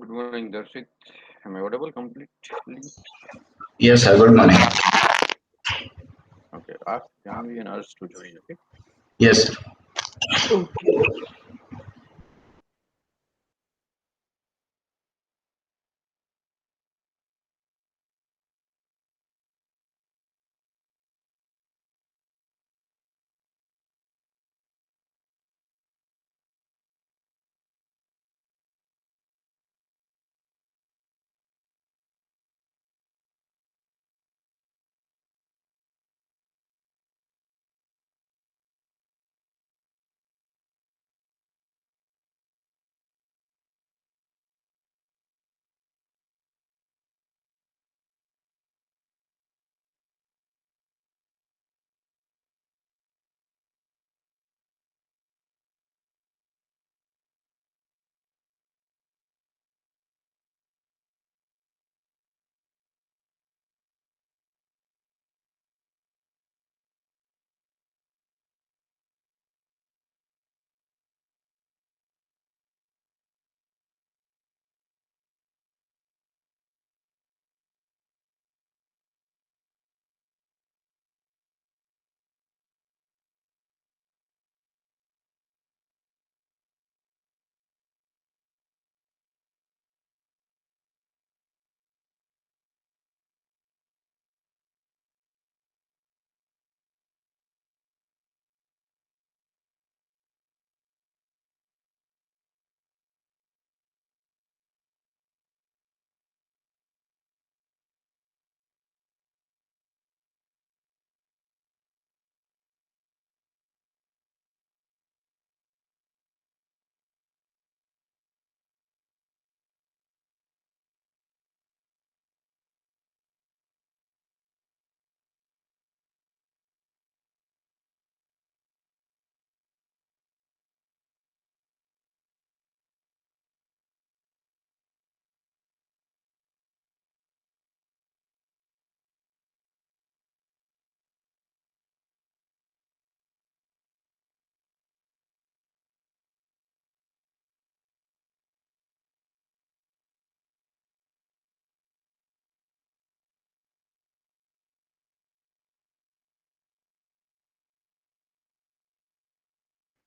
Good morning, Darshit. Am I audible completely? Yes, sir. Good morning. Okay, ask Janvi and us to join. Okay. Yes. Okay.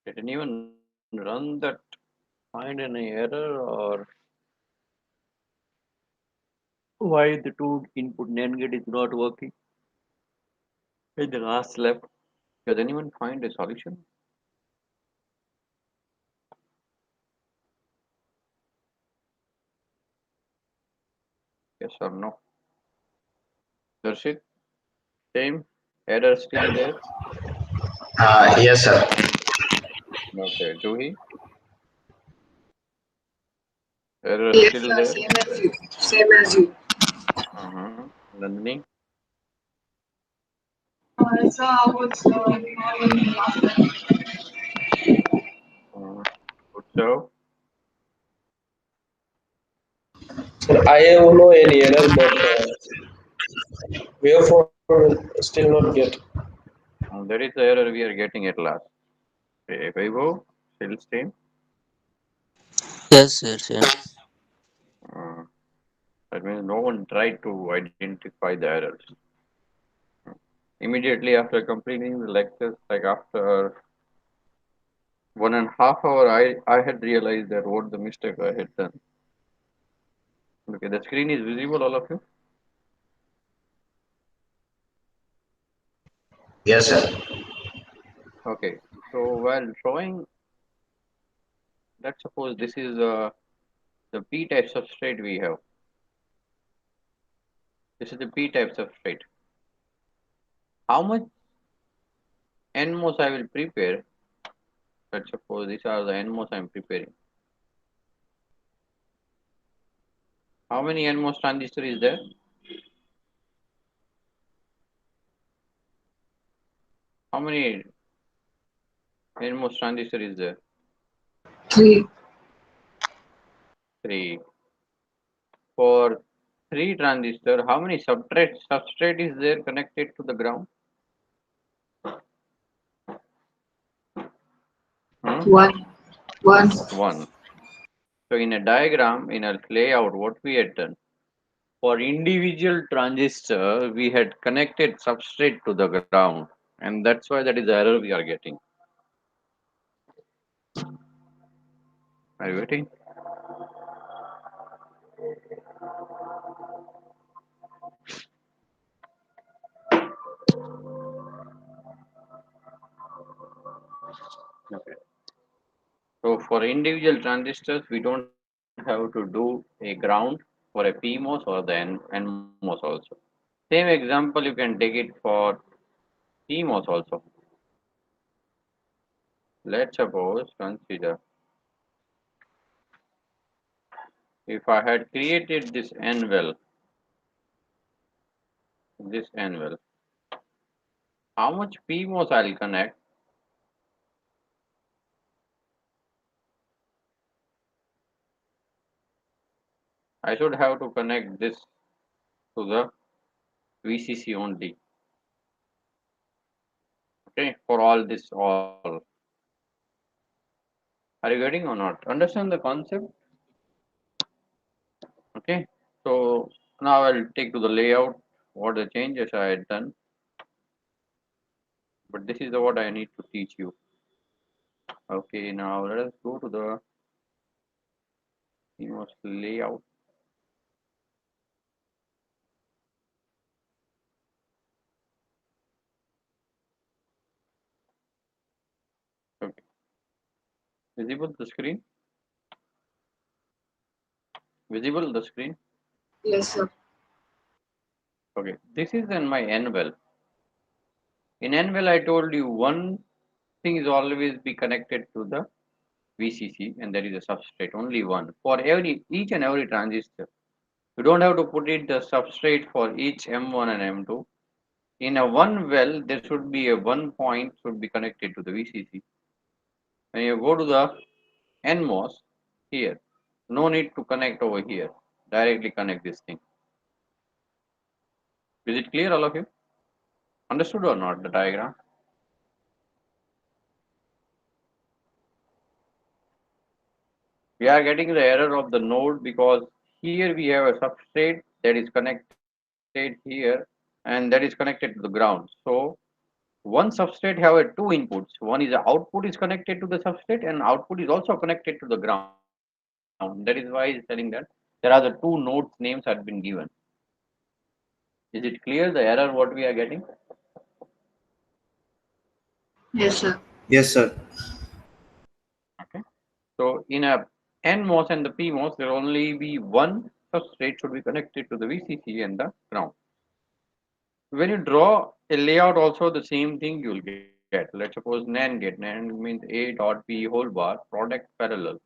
Did anyone run that? Find any error or why the two input NAND gate is not working in the last lab? Does anyone find a solution? Yes or no? Darshit, same error still there? Yes, sir. Okay. Juhi, error Yes, still sir. there? Same as you. Same as you. Uh-huh. Nandini, So I was last time. uh, good show. Sir, I have no any error, but waveform still not get. There is the error we are getting at last. Okay, Vaibhav, still same. Yes, sir, same. Uh, that means no one tried to identify the errors. Immediately after completing the lectures, like after 1.5 hours, I had realized that what the mistake I had done. Okay, the screen is visible, all of you. Yes, sir. Okay, so while drawing, let's suppose this is the P type substrate we have. This is the P type substrate. How much NMOS I will prepare? Let's suppose these are the NMOS I am preparing. How many NMOS transistor is there? How many NMOS transistor is there? 3. 3. For 3 transistor, how many substrate is there connected to the ground? 1. 1. 1. So in a diagram, in a layout, what we had done, for individual transistor, we had connected substrate to the ground, and that's why that is the error we are getting. Are you getting? Okay. So for individual transistors, we don't have to do a ground for a PMOS or the NMOS also. Same example, you can take it for CMOS also. Let's suppose, consider, if I had created this N well, how much PMOS I'll connect? I should have to connect this to the VCC only. Okay, for all this all. Are you getting or not? Understand the concept? Okay. So now I'll take to the layout what the changes I had done. But this is the what I need to teach you. Okay, now let us go to the CMOS layout. Okay, visible the screen? Visible the screen? Yes, sir. Okay, this is in my N well. In N well, I told you one thing is always be connected to the VCC, and there is a substrate, only one for each and every transistor. You don't have to put it the substrate for each M1 and M2. In a one well, there should be a one point should be connected to the VCC. When you go to the NMOS here, no need to connect over here. Directly connect this thing. Is it clear, all of you? Understood or not the diagram? We are getting the error of the node because here we have a substrate that is connected here and that is connected to the ground. So one substrate have a two inputs. One is the output is connected to the substrate and output is also connected to the ground. That is why it's telling that there are the two nodes names had been given. Is it clear the error what we are getting? Yes, sir. Yes, sir. Okay. So in a NMOS and the PMOS, there will only be one substrate should be connected to the VCC and the ground. When you draw a layout also the same thing you will get. Let's suppose NAND gate. NAND means A dot B whole bar product parallel.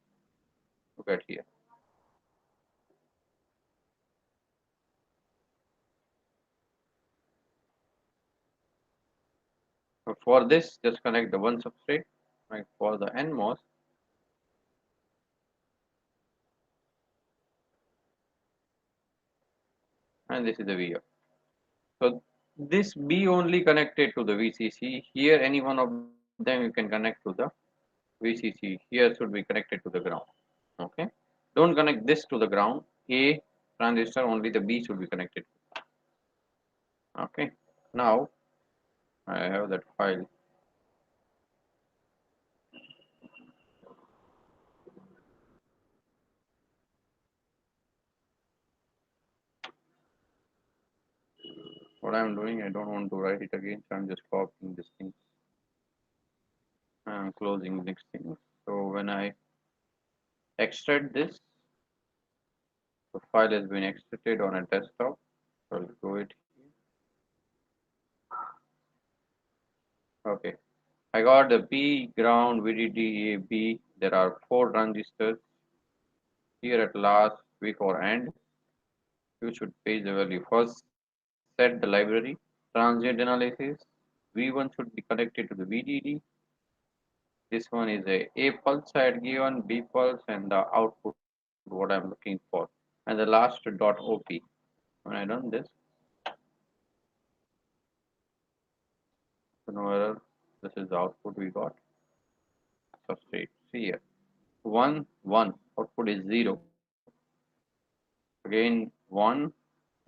Look at here. So for this, just connect the one substrate. Right, for the NMOS, and this is the VO. So this B only connected to the VCC. Here, any one of them you can connect to the VCC. Here should be connected to the ground. Okay. Don't connect this to the ground. A transistor only the B should be connected. Okay. Now I have that file. What I'm doing, I don't want to write it again, so I'm just copying this thing. I'm closing this thing. So when I extract this, the file has been extracted on a desktop. So I'll go it here. Okay. I got the P ground VDD A B. There are 4 transistors. Here at last before AND, you should page the value. First set the library, transient analysis. V1 should be connected to the VDD. This one is a pulse I had given, B pulse, and the output what I'm looking for. And the last dot OP. When I done this, so no error. This is the output we got. Substrate. See here. 1, 1. output is 0. Again 1,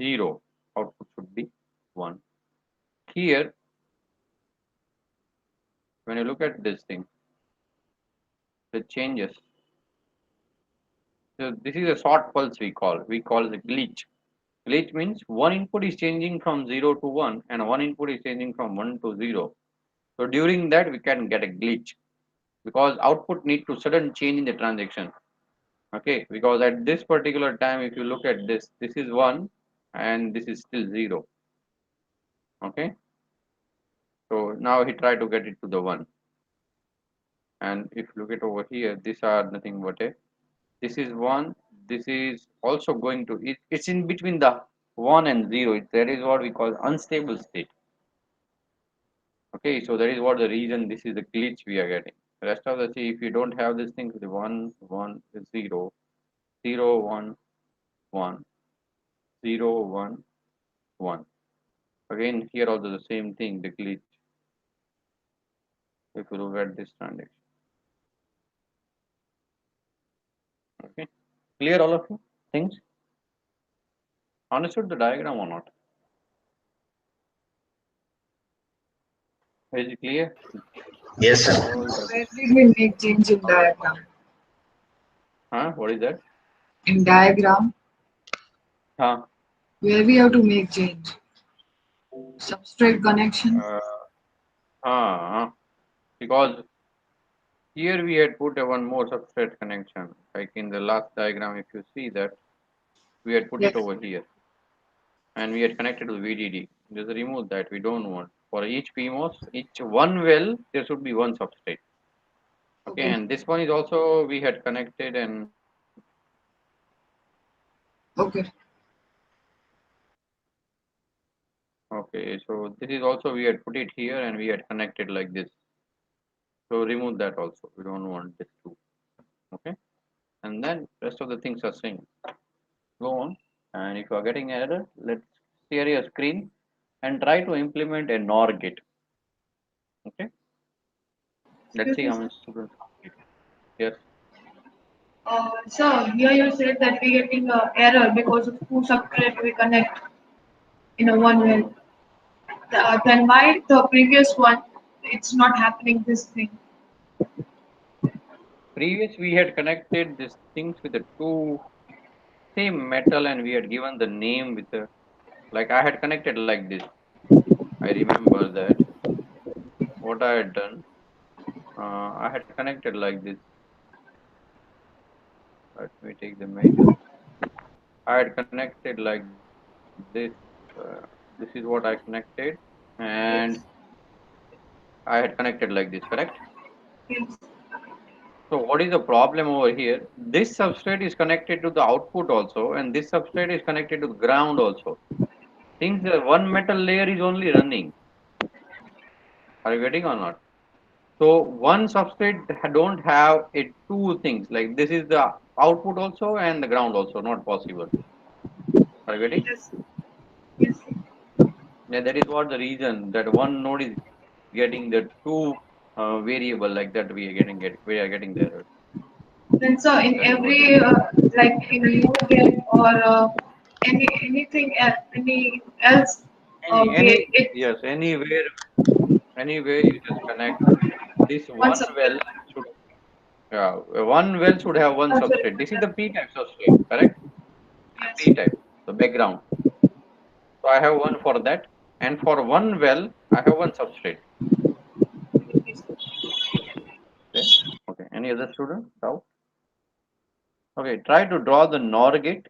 0, output should be 1. Here, when you look at this thing, the changes. So this is a short pulse we call it glitch. Glitch means one input is changing from 0 to 1 and one input is changing from 1 to 0. So during that we can get a glitch because output need to sudden change in the transaction. Okay, because at this particular time, if you look at this is 1 and this is still 0. Okay, so now he tried to get it to the 1. And if you look at over here, these are nothing but a, this is 1, this is also going to, it's in between the 1 and 0. That is what we call unstable state. Okay, so that is what the reason this is the glitch we are getting. Rest of the, see, if you don't have this thing, the 1, 1, 0, 0, 1, 1, 0, 1, 1. Again, here also the same thing, the glitch. If you look at this transaction. Okay, clear all of you things? Understood the diagram or not? Is it clear? Yes, sir. Where did we make change in diagram? Huh? What is that? In diagram, Huh? where we have to make change? Substrate connection. Uh, because here we had put a one more substrate connection. Like in the last diagram, if you see that, we had put it Yes. over here. And we had connected to VDD. Just remove that. We don't want. For each PMOS, each one well, there should be one substrate. Okay, Okay. and this one is also we had connected and Okay. okay, so this is also we had put it here and we had connected like this. So remove that also. We don't want this too. Okay, and then rest of the things are same. Go on, and if you are getting error, let's share your screen and try to implement a NOR gate. Okay, let's Excuse see me, how sir. many students complete. Yes. So here you said that we getting error because of two substrate we connect in a one well. Then why the previous one it's not happening this thing? Previous we had connected these things with the two same metal and we had given the name with the like I had connected like this. I remember that what I had done. I had connected like this. Let me take the mail. I had connected like this. This is what I connected, and Yes. I had connected like this. Correct. Yes. So what is the problem over here? This substrate is connected to the output also, and this substrate is connected to the ground also. Since the one metal layer is only running, are you getting or not? So one substrate don't have a two things like this is the output also and the ground also not possible. Are you getting? Yes. Yes. Yeah, that is what the reason that one node is getting the two variable like that we are getting the error. Then so in That is what the every reason. like in a new game or any else Any game it's yes anywhere you just connect this one one subject. well should yeah one well should have one substrate. This is the P type substrate, correct? Yes. P type, the background. So I have one for that, and for one well I have one substrate. Yes. Okay. Okay. Any other student? Doubt? Okay. Try to draw the NOR gate.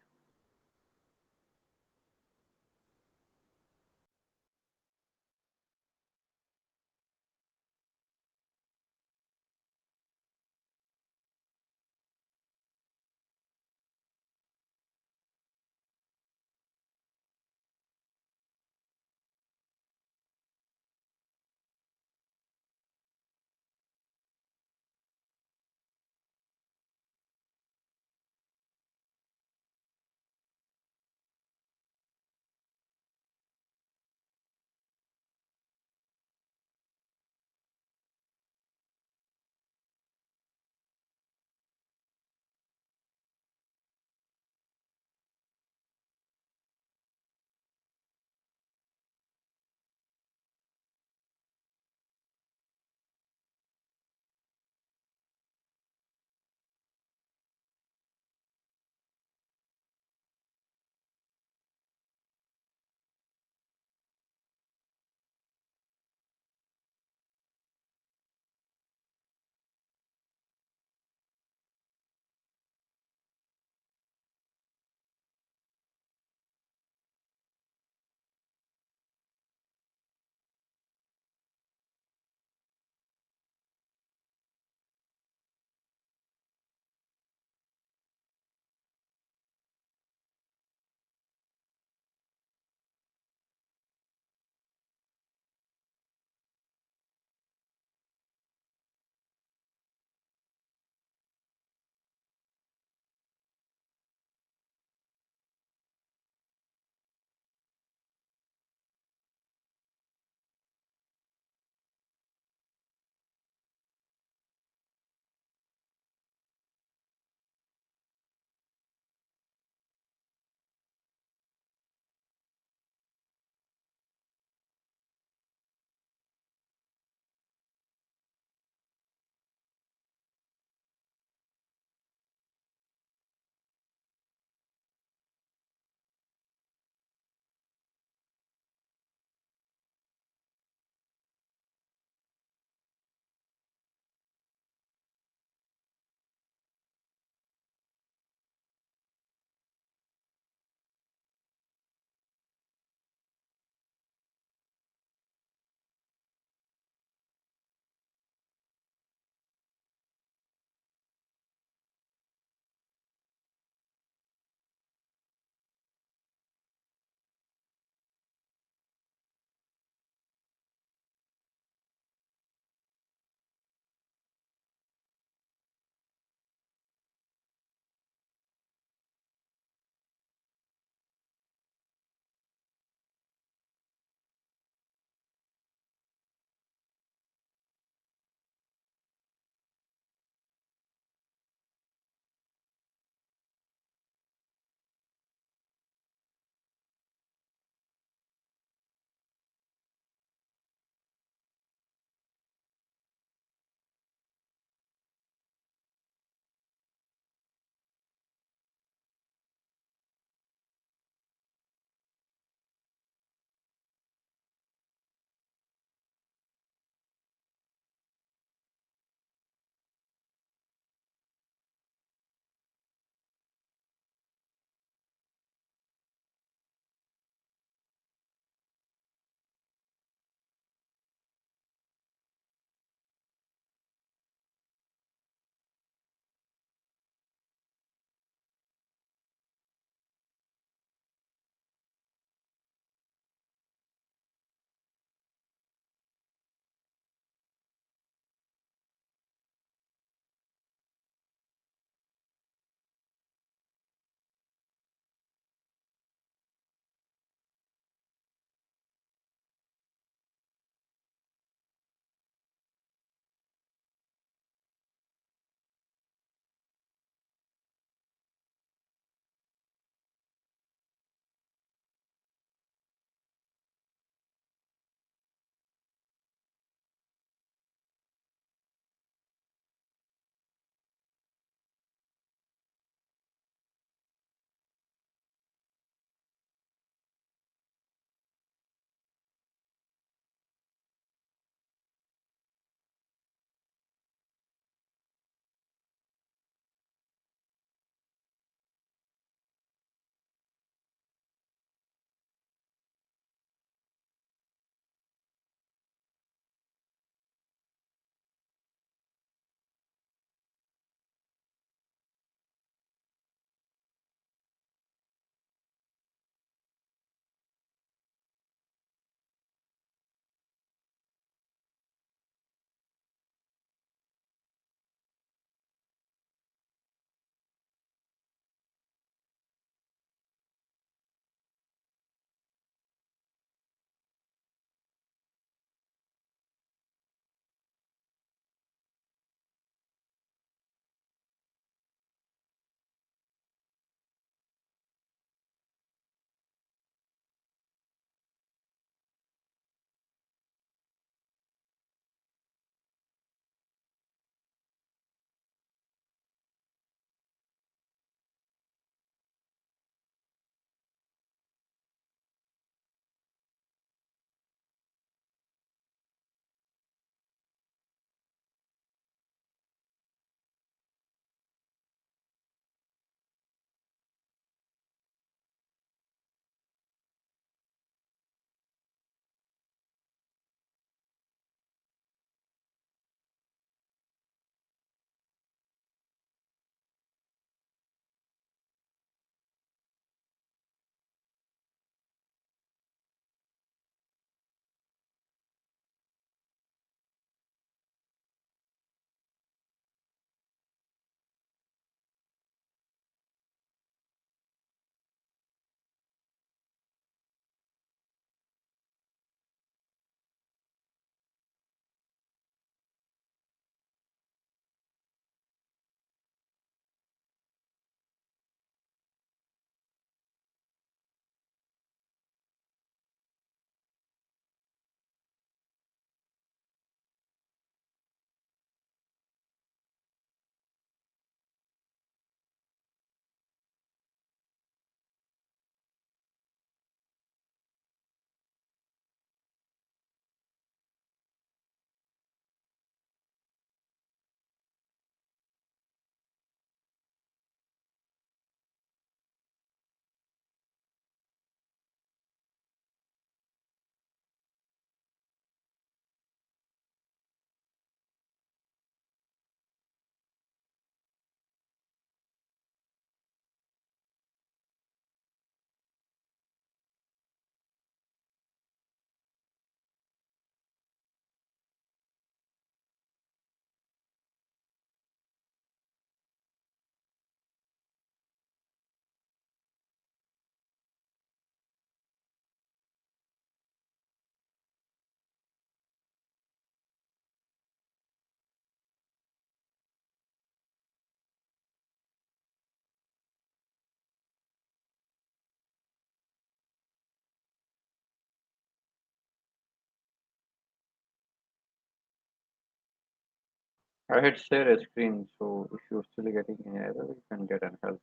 I had share a screen, so if you're still getting an error, you can get an help.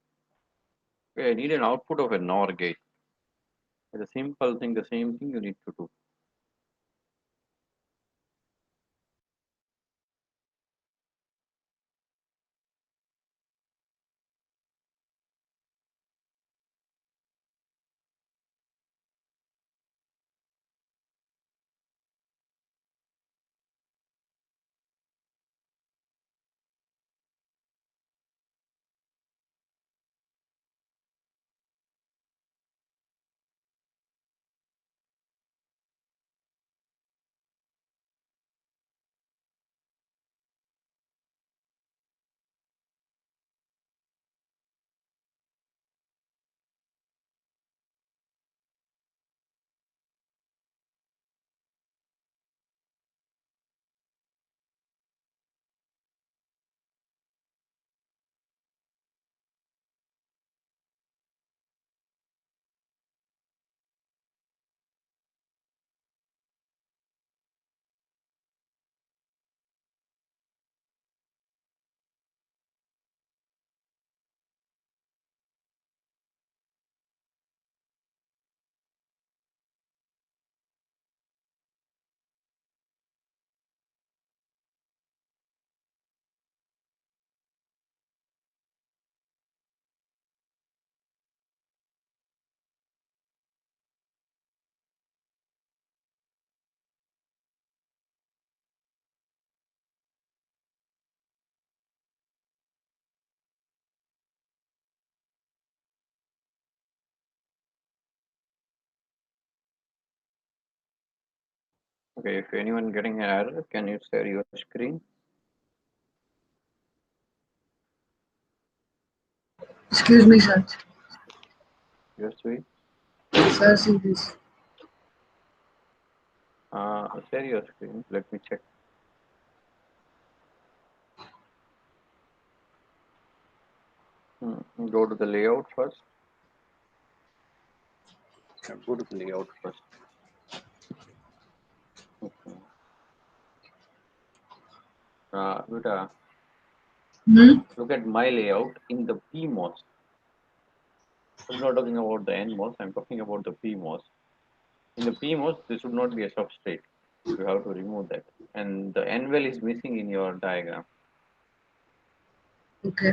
Okay, I need an output of a NOR gate. It's a simple thing, the same thing you need to do. Okay, if anyone getting an error, can you share your screen? Excuse me, sir. Yes, we. Sir, see this. Share your screen. Let me check. Go to the layout first. Go to the layout first. Okay. Vita, look at my layout in the PMOS. I'm not talking about the NMOS. I'm talking about the PMOS. In the PMOS, there should not be a substrate. You have to remove that. And the N well is missing in your diagram. Okay.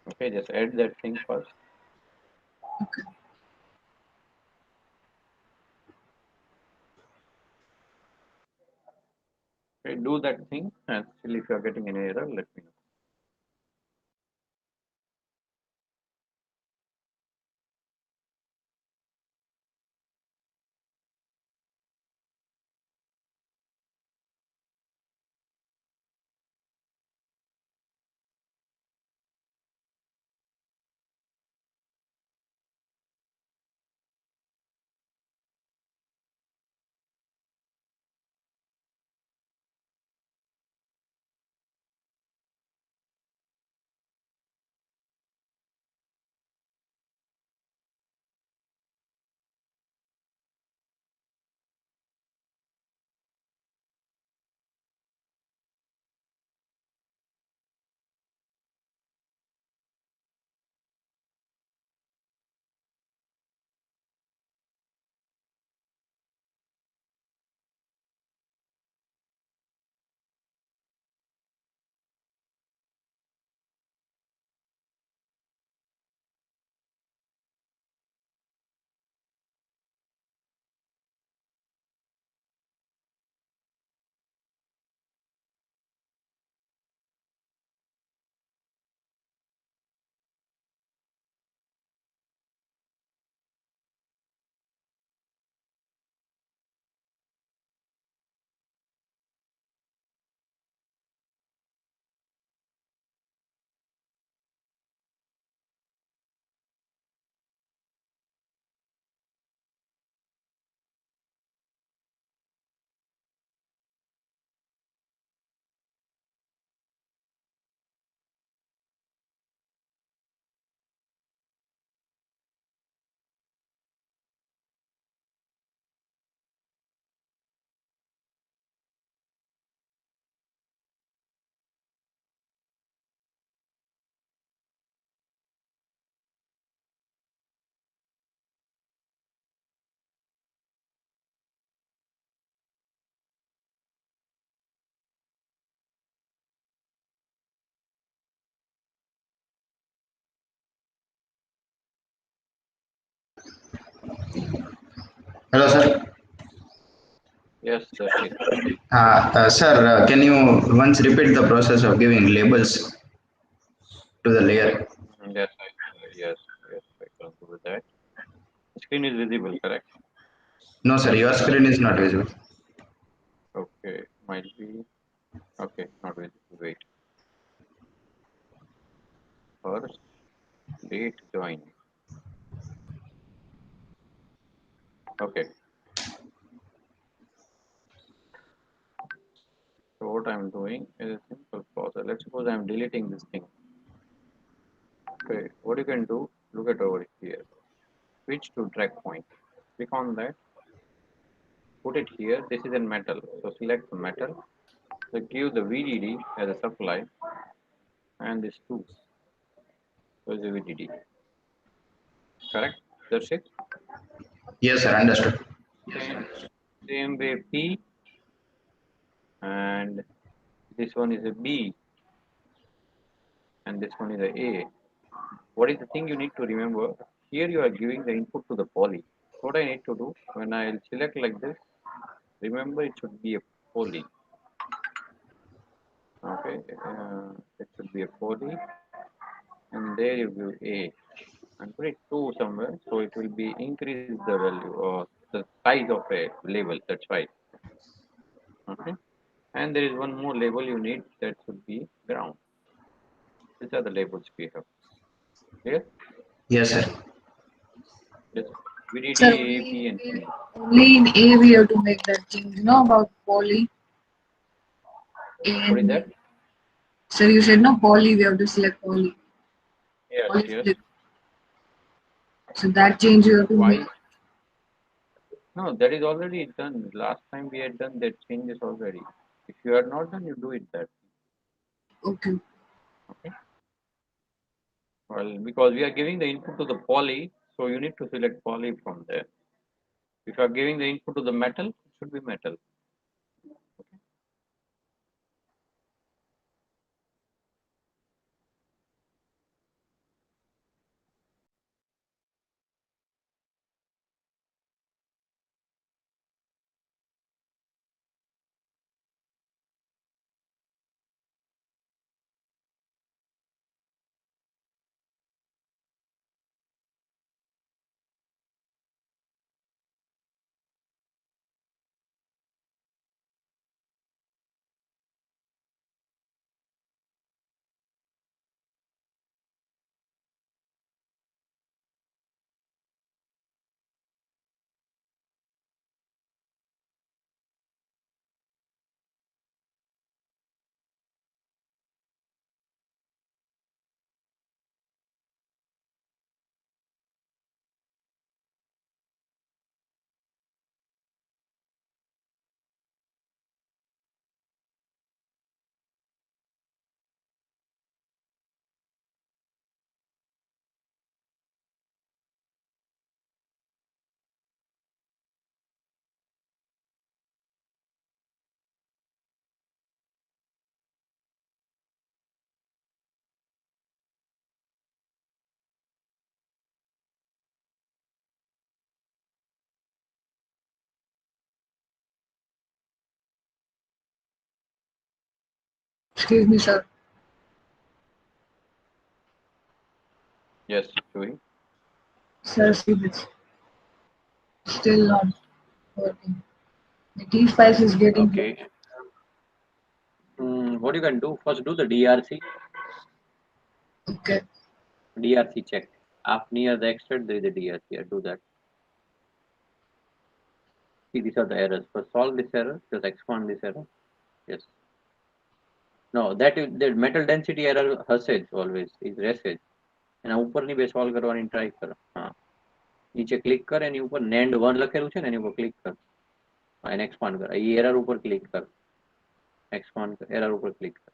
Okay, just add that thing first. Okay. Okay, do that thing. And still, if you are getting an error, let me know. Hello, sir. Yes, that's it. Sir, can you once repeat the process of giving labels to the layer? Yes, yes, yes, I can do that. The screen is visible, correct? No, sir, your screen is not visible. Okay, might be. Okay, not visible. Wait. First, date join. Okay. So what I'm doing is a simple process. Let's suppose I'm deleting this thing. Okay, what you can do, look at over here. Switch to drag point. Click on that. Put it here. This is in metal. So select the metal. So give the VDD as a supply and this 2 is the VDD. Correct? That's it. Yes, sir, understood. Same, same way P, and this one is a B and this one is a A. What is the thing you need to remember? Here you are giving the input to the poly. What I need to do when I select like this, remember it should be a poly. Okay, it should be a poly, and there you give A and put it 2 somewhere, so it will be increase the value or the size of a label. That's right. Okay, and there is one more label you need, that should be ground. These are the labels we have. Clear? Yes, sir. Yes. VDD, Sir, A, B, and C. only in A we have to make that change, about poly. What is And that? sir, you said no poly, we have to select poly. Yes, Poly yes. flip. So that change you have to make. Why? No, that is already done. Last time we had done that changes already. If you are not done, you do it that. Okay. Okay. Well, because we are giving the input to the poly, so you need to select poly from there. If you are giving the input to the metal, it should be metal. Excuse me, sir. Yes, doing. Sir, see this. Still not working. The key spice is getting Okay. What you can do first? Do the DRC. okay. DRC check. Up near the extrude, there is a DRC. Do that. See, these are the errors. First, solve this error. Just expand this error. Yes. No, the metal density error હશે જ always is રહેશે જ. એના ઉપરની બે solve કરવાની try કરો. હા, નીચે ક્લિક કર, એની ઉપર NAND 1 લખેલું છે ને એની ઉપર ક્લિક કર, એને એક્સપાન્ડ કર. એ એરર ઉપર ક્લિક કર, એક્સપાન્ડ કર, એરર ઉપર ક્લિક કર.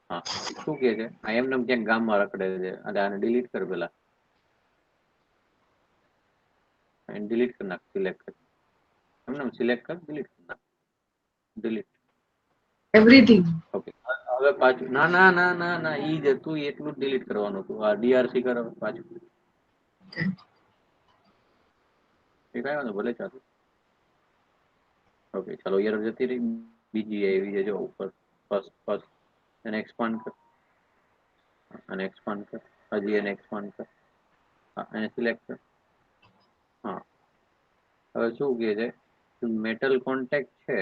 હા, શું કહે છે? આ એમને ક્યાંક ગામમાં રખડે છે, આને ડિલીટ કર પેલા, ડિલીટ કરી નાખ. સિલેક્ટ કર, એમને સિલેક્ટ કર, ડિલીટ કરી નાખ. ડિલીટ. Everything. ઓકે, હવે પાછું. ના ના ના ના ના, ઈ જ હતું, એટલું જ ડિલીટ કરવાનું હતું. આ DRC કર પાછું. Okay. એ કઈ વાંધો, ભલે ચાલુ. ઓકે ચાલો એરર જતી રહી, બીજી આવી છે જો ઉપર ફર્સ્ટ એને એક્સપાન્ડ કર અને એક્સપાન્ડ કર, હજી એને એક્સપાન્ડ કર, હા એને સિલેક્ટ કર. હા હવે શું કહે છે, મેટલ કોન્ટેક્ટ છે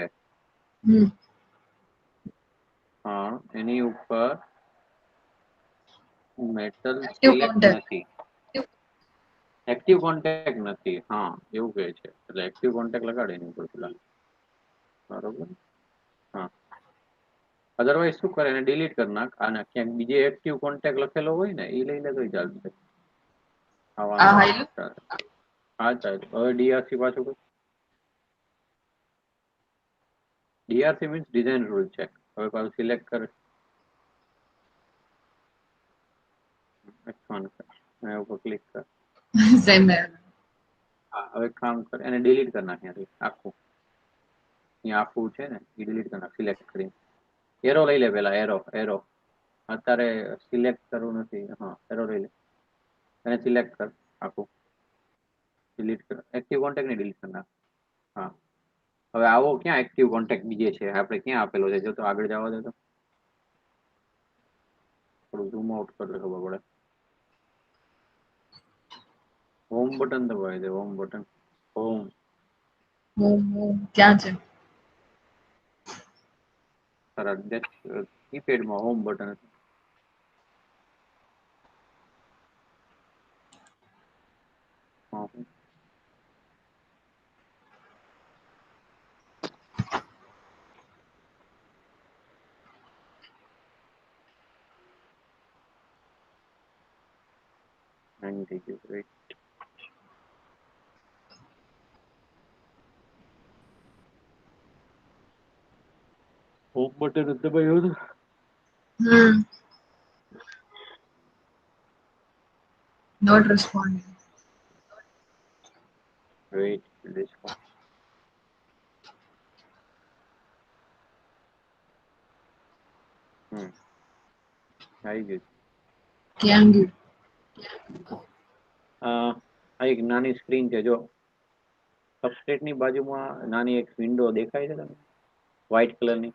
હા એની ઉપર મેટલ એક્ટિવ સિલેક્ટ કોન્ટેક્ટ. નથી, એક્ટિવ કોન્ટેક્ટ નથી, હા એવું કહે છે. એટલે એક્ટિવ કોન્ટેક્ટ લગાડે એની ઉપર પેલા, બરોબર. હા અધરવાઇઝ શું કરે એને ડિલીટ કરી નાખ, અને ક્યાંક બીજે એક્ટિવ કોન્ટેક્ટ લખેલો હોય ને એ લઈ લે તો ચાલશે. હા વાંધો નહીં ચાલે. હા ચાલે. હવે ડીઆરસી પાછું કર. DRC means design rule check. હવે પાછું સિલેક્ટ કર, એક્સપાન્ડ કર, એના ઉપર ક્લિક કર. Same error. હા હવે કામ કર, એને ડિલીટ કરી નાખ ત્યાંથી આખું. અહીંયા આખું છે ને એ ડિલીટ કરી નાખ સિલેક્ટ કરીને. એરો લઈ લે પેલા, એરો અત્યારે સિલેક્ટ કરવું નથી. હા એરો લઈ લે, એને સિલેક્ટ કર આખું, ડિલીટ કર. એક્ટિવ કોન્ટેક્ટ ને ડિલીટ કરી નાખ. હા હવે આવો ક્યાં એક્ટિવ કોન્ટેક્ટ બીજે છે, આપણે ક્યાં આપેલો છે, જો તો આગળ જવા દે તો થોડું ઝૂમ આઉટ કરે ખબર પડે. હોમ બટન દબાવી દે, હોમ બટન, હોમ. ક્યાં છે? તારા કીપેડમાં હોમ બટન. હા અહીં થઈ ગયું. રાઈટ, હોમ બટન જ દબાવ્યું હતું. Not responding. Wait this one. આવી ગયું. ક્યાં ગયું? આ એક નાની સ્ક્રીન છે જો, સબસ્ટ્રેટ ની બાજુમાં નાની એક વિન્ડો દેખાય છે તમને, વ્હાઇટ કલરની.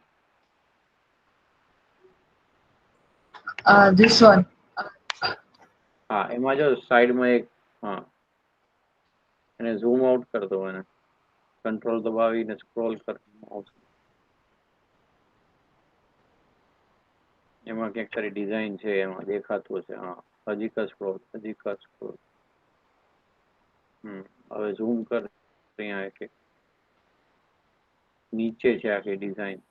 This one. હા એમાં જો સાઈડમાં એક, હા એને ઝૂમ આઉટ કર દો, એને કંટ્રોલ દબાવીને સ્ક્રોલ કર માઉસ. એમાં ક્યાંક તારી ડિઝાઇન છે એમાં દેખાતું હશે. હા હજી કા સ્ક્રોલ, હજી કા સ્ક્રોલ. હવે ઝૂમ કર, અહીંયા એક નીચે છે આખી ડિઝાઇન,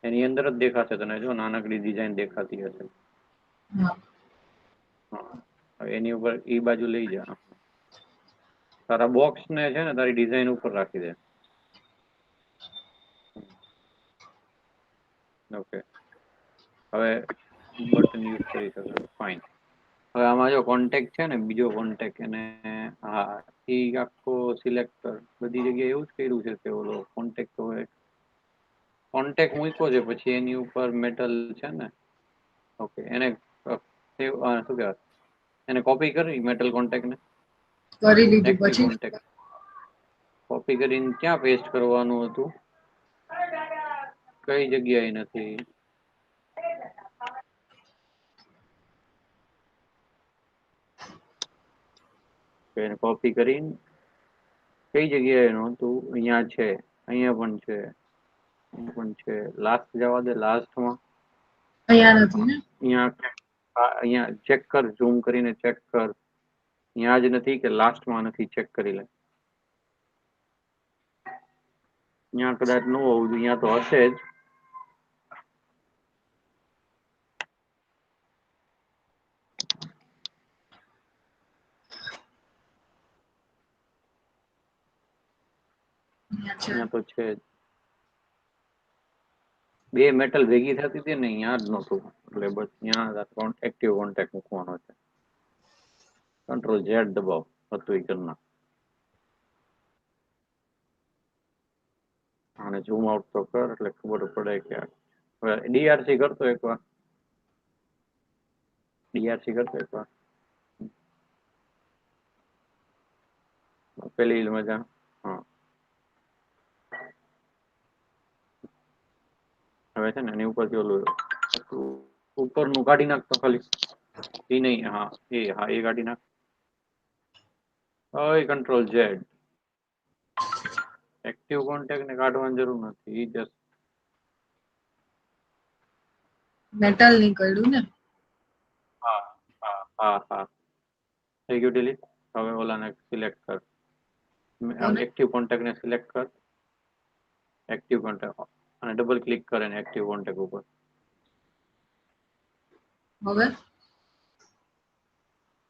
એની અંદર જ દેખાશે તને, જો નાનકડી ડિઝાઇન દેખાતી હશે. હા એની ઉપર એ બાજુ લઈ જા, તારા બોક્સ ને છે ને તારી ડિઝાઇન ઉપર રાખી દે. ઓકે હવે બટન યુઝ કરી શકો, ફાઇન. હવે આમાં જો કોન્ટેક્ટ છે ને, બીજો કોન્ટેક્ટ, એને હા એ આખો સિલેક્ટ કર. બધી જગ્યાએ એવું જ કર્યું છે કે ઓલો કોન્ટેક્ટ હોય, કોન્ટેક્ટ મૂક્યો છે પછી એની ઉપર મેટલ છે ને, ઓકે એને શું કહેવાય, એને કોપી કરી મેટલ કોન્ટેક્ટ ને, કરી લીધું એક્ટિવ પછી? કોન્ટેક્ટ કોપી કરીને ક્યાં પેસ્ટ કરવાનું હતું, કઈ જગ્યાએ નથી. એને કોપી કરીને કઈ જગ્યાએ નહોતું, અહીંયા છે, અહીંયા પણ છે, અહીંયા પણ છે, લાસ્ટ જવા દે, લાસ્ટમાં અહીંયા નથી ને? અહીંયા ચેક કર, ઝૂમ કરીને ચેક કર, અહીંયા જ નથી કે લાસ્ટમાં નથી, ચેક કરી લે. અહીંયા કદાચ ન હોવું જોઈએ, અહીંયા તો હશે જ. અહીંયા તો છે જ. બે મેટલ ભેગી થતી હતી ને, અહીંયા જ નહોતું, એટલે બસ અહીંયા એક્ટિવ કોન્ટેક્ટ મૂકવાનો છે. કંટ્રોલ ઝેડ દબાવ, હતું એ કરી નાખ. અને ઝૂમ આઉટ તો કર એટલે ખબર પડે કે હવે ડીઆરસી કરતો એકવાર, ડીઆરસી કરતો એકવાર. પેલી મજા. હા, હવે છે ને એની ઉપરથી ઓલું ઉપરનું કાઢી નાખતો ખાલી. એ નહીં, હા એ કાઢી નાખ. Control Z. એક્ટિવ કોન્ટેક્ટ ને કાઢવાની જરૂર નથી. એ જસ્ટ મેટલ નીકળ્યું ને. હા હા હા હા થઈ ગયું ડિલીટ. હવે ઓલાને સિલેક્ટ કર, કોને? એક્ટિવ કોન્ટેક્ટ ને સિલેક્ટ કર. એક્ટિવ કોન્ટેક્ટ અને ડબલ ક્લિક કરે ને એક્ટિવ કોન્ટેક્ટ ઉપર. હવે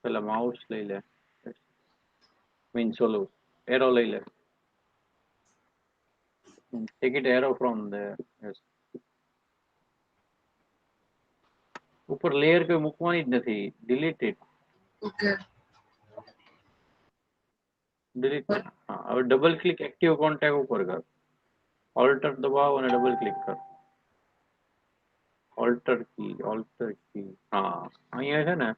પેલા માઉસ લઈ લે, મીન્સ ઓલું એરો લઈ લે. Take it arrow from there. Yes. ઉપર લેયર કોઈ મૂકવાની જ નથી. Delete it. ઓકે. ડિલીટ. હા, હવે ડબલ ક્લિક એક્ટિવ કોન્ટેક્ટ ઉપર કર. ઓલ્ટર દબાવો અને ડબલ ક્લિક કર. ઓલ્ટર કી. હા, અહીંયા છે ને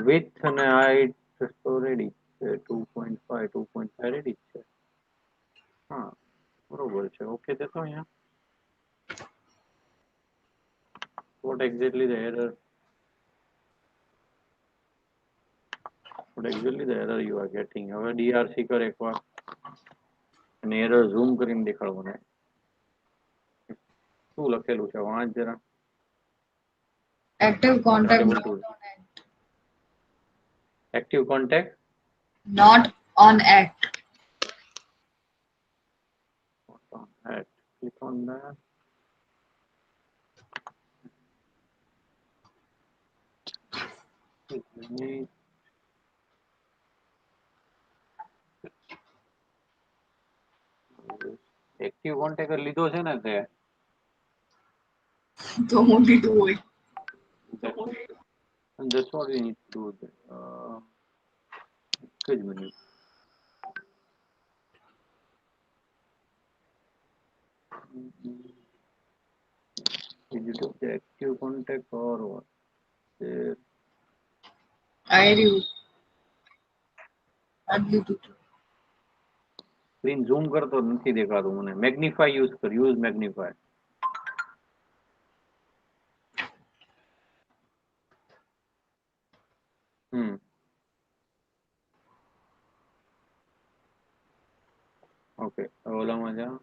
width અને height તો રેડી છે. 2.5 2.5 રેડી છે. હા, બરોબર છે. ઓકે દેતો અહીંયા. What exactly the error? What exactly the error you are getting? હવે DRC કર એકવાર અને એરર ઝૂમ કરીને દેખાડ મને. શું લખેલું છે વાંચ જરા. active contact Double not two. on act. Active contact Not on act. on add. Click on that. Active contact લીધો છે ને તે. તો હું લીધું હોય. That's what we need to do. એક જ minute. Is it the active contact or what? I રહ્યું. આ જ લીધું હતું. સ્ક્રીન ઝૂમ કરતો નથી દેખાતું મને. મેગ્નિફાય યુઝ કર. યુઝ મેગ્નિફાય. ઓકે, ઓલામાં જા.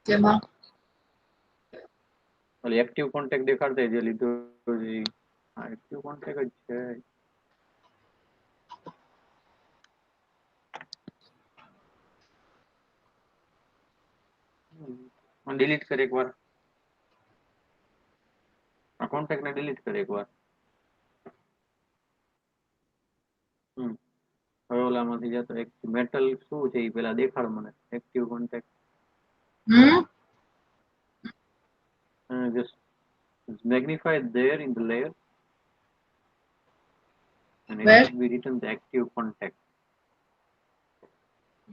જેમાં ઓલી એક્ટિવ કોન્ટેક્ટ દેખાડતે જે લીધો છે. હા, એક્ટિવ કોન્ટેક્ટ જ છે. ડિલીટ કર એકવાર. આ કોન્ટેક્ટ ને ડિલીટ કર એકવાર. હવે ઓલામાંથી જતો એક મેટલ શું છે એ પેલા દેખાડ મને. Active contact just magnify there in the layer and it Where? should be written the active contact.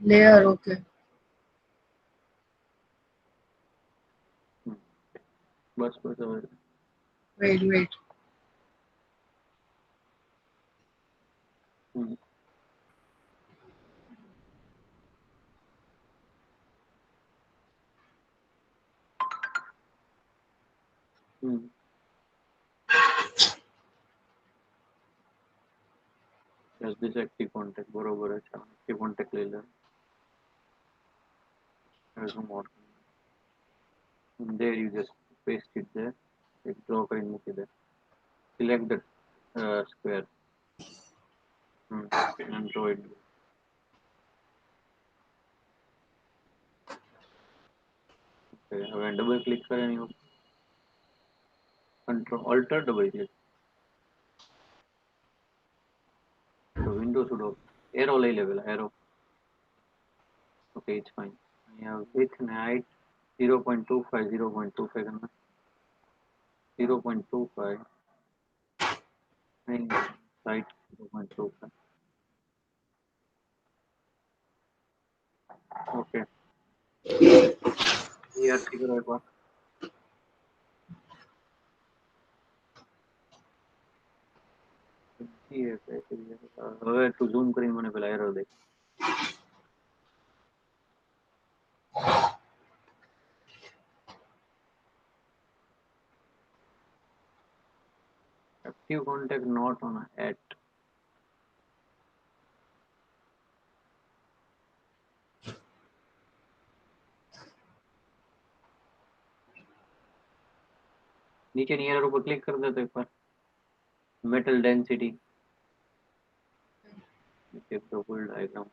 layer. Okay. બસ બસ હવે. Wait. Hmm. Hmm. Just this active contact બરોબર છે. active contact લઈ લે. There's no more. And there you just paste it there. એક draw કરીને મૂકી દે. Select the square and draw it. Okay, હવે double click કરે એની ઉપર. Control alter double click. તો વિન્ડો should open. એરો લઈ લે પેલા એરો. Okay, it's fine. અહીંયા width and height 0.25 0.25 0.25 and height 0.25. Okay. ERC કરો એકવાર. હવે તું ઝૂમ કરીને મને પેલા arrow they. active contact not on at. नीचे एरर ऊपर क्लिक कर देते एक बार metal density take the full diagram.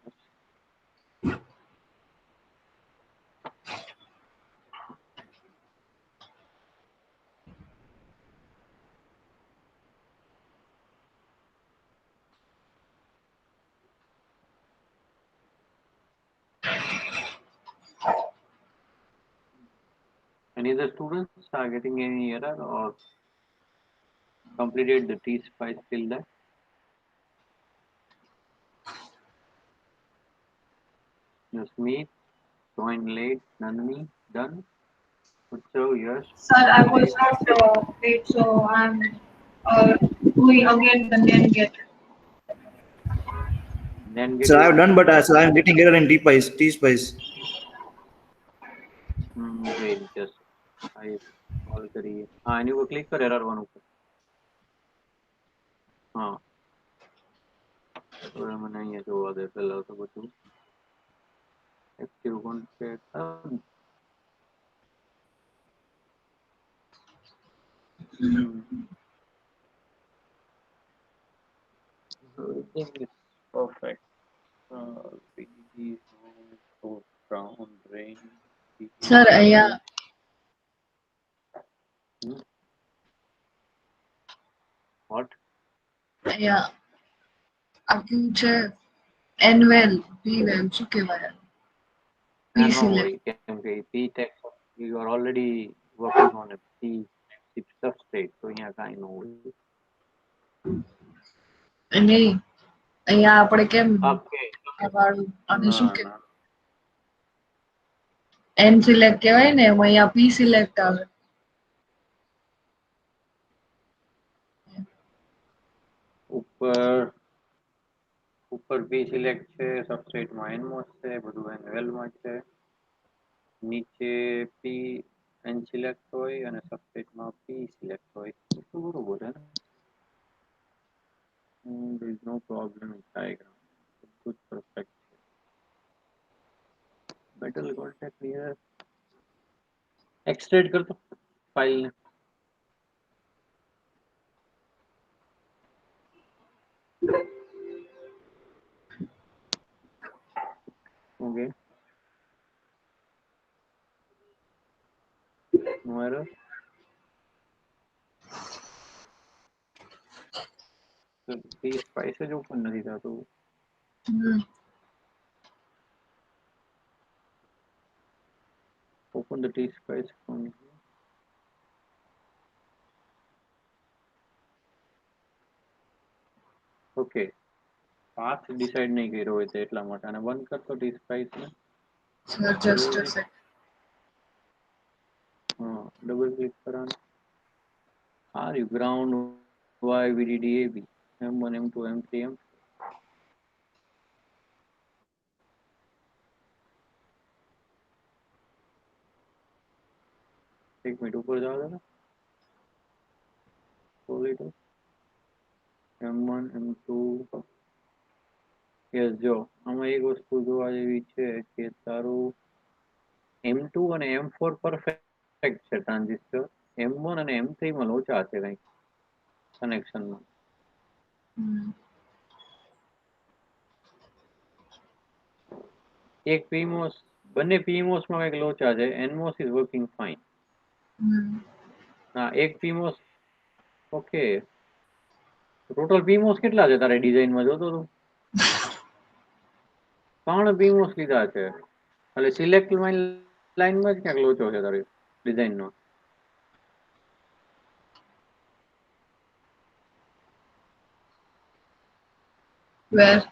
Any other students are getting any error or completed the T-spice till that? Jasmeet, join late, Nandini, done. Utsav, yes. Sir, I was not paid, so I'm doing again the NAND get. Then get So you I've want. done, but so I'm getting error in T-Spice. T-Spice. Wait, just I call करिए. हाँ, इन्हीं को click कर error one ऊपर. हाँ. तो मैंने ये जो वादे पहला तो बच्चों active contact. Everything is perfect. VDD is no ground drain. Sir, yeah. What? Yeah. આપ્યું છે N-well, P-well, શું કહેવાય? No, P-select. P text, you are already working on a P substrate, so here kind of. નહીં, અહીંયા આપણે કેમ Okay. આ વાળું આને શું No, કહેવાય? no. N select કહેવાય ને, એમાં અહીંયા P select આવે. ઉપર P select છે, substrate માં NMOS છે, બધું NVL માં છે. નીચે P N select હોય અને substrate માં P select હોય. તો બરોબર છે ને? There is no problem in diagram. Good, perfect. Metal contact here. Extract कर दो फाइल ने. Okay. No error. So these prices open नहीं था तो open the T spice from here. Okay. Path decide नहीं કર્યો હોય તો એટલા માટે અને બંધ કરતો T spice ને. Sir, just a sec. हाँ, double click कराना. Are you ground Y VDD AB M1 M2 M3 M4? एक मिनट ऊपर जाओ जरा. Solid M1 M2. Yes જો આમાં એક વસ્તુ જોવા જેવી છે કે તારું M2 અને M4 perfect છે ટ્રાન્ઝિસ્ટર. M1 અને M3 માં લોચા છે કંઈક કનેક્શનમાં. એક PMOS બંને PMOS માં કંઈક લોચા છે. NMOS is working fine. હા, એક PMOS ઓકે. ટોટલ PMOS કેટલા છે તારે ડિઝાઇનમાં જોતો તું? 3 PMOS લીધા છે. એટલે સિલેક્ટ લાઈનમાં જ ક્યાંક લોચો છે તારી ડિઝાઇનનો. Where?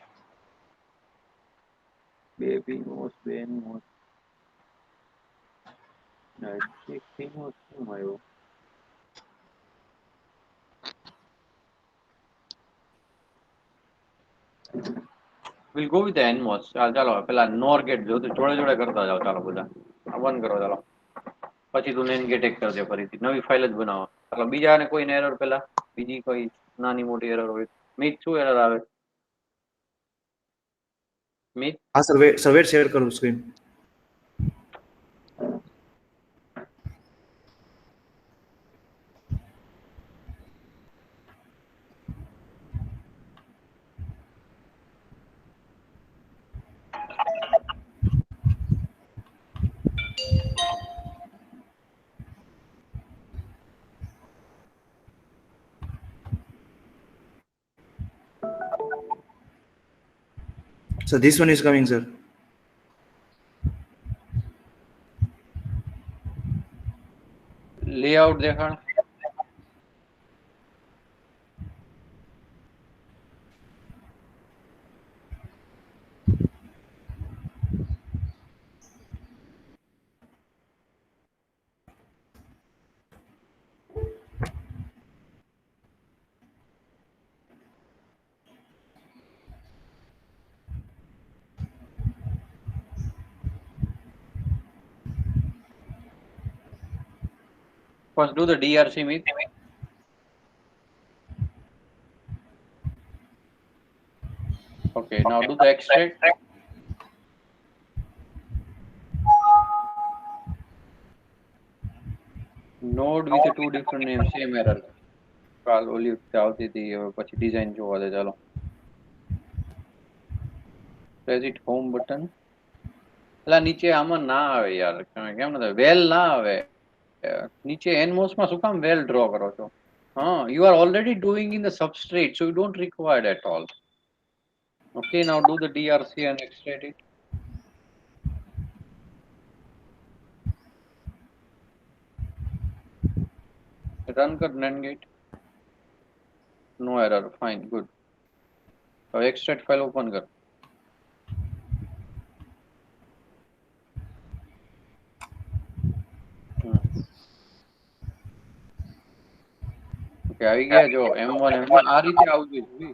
બે PMOS બે NMOS. એક PMOS કેમ આવ્યો? We'll go with the NMOS. ચાલો પેલા NOR ગેટ જો તો જોડે જોડે કરતા જાવ. ચાલો બધા આ બંધ કરો. ચાલો પછી તું NAND ગેટ એક કરજે ફરીથી નવી ફાઇલ જ બનાવો. ચાલો બીજાને કોઈને એરર પેલા બીજી કોઈ નાની મોટી એરર હોય. મિત શું એરર આવે? મિત हाँ सर वेट शेयर करो screen. So this one is coming, sir. Layout દેખાણ. First do the DRC, Meet. Okay, now do the extract. Node with two different names, same error. કાલ ઓલી વખતે આવતી હતી, હવે પછી ડિઝાઇન જોવા દે. ચાલો, પ્રેસ ઇટ હોમ બટન. એટલે નીચે આમાં ના આવે યાર, કેમ ના વેલ ના આવે નીચે. એનમોસ માં શું કામ વેલ ડ્રો કરો છો? હા, you are already doing in the substrate, so you don't require it at all. Okay, now do the DRC and extract it. Run kar NAND gate. No error, fine, good. So extract file open kar. Okay, આવી ગયા જો M1 M1 આ રીતે આવવું જોઈએ.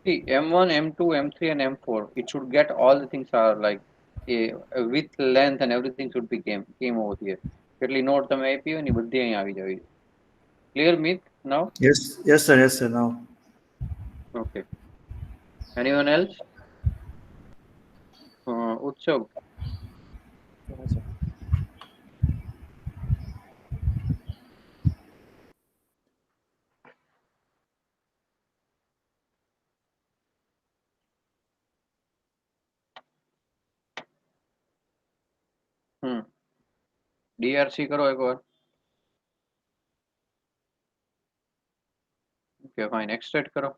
See, M1 M2 M3 and M4, it should get all the things are like a width, length and everything should be came over here. કેટલી not તમે આપી હોય ને બધી અહીં આવી જાવી. Clear, Meet, now? Yes sir now. Okay, anyone else? Utsav. DRC કરો એકવાર. Okay, fine, extract કરો.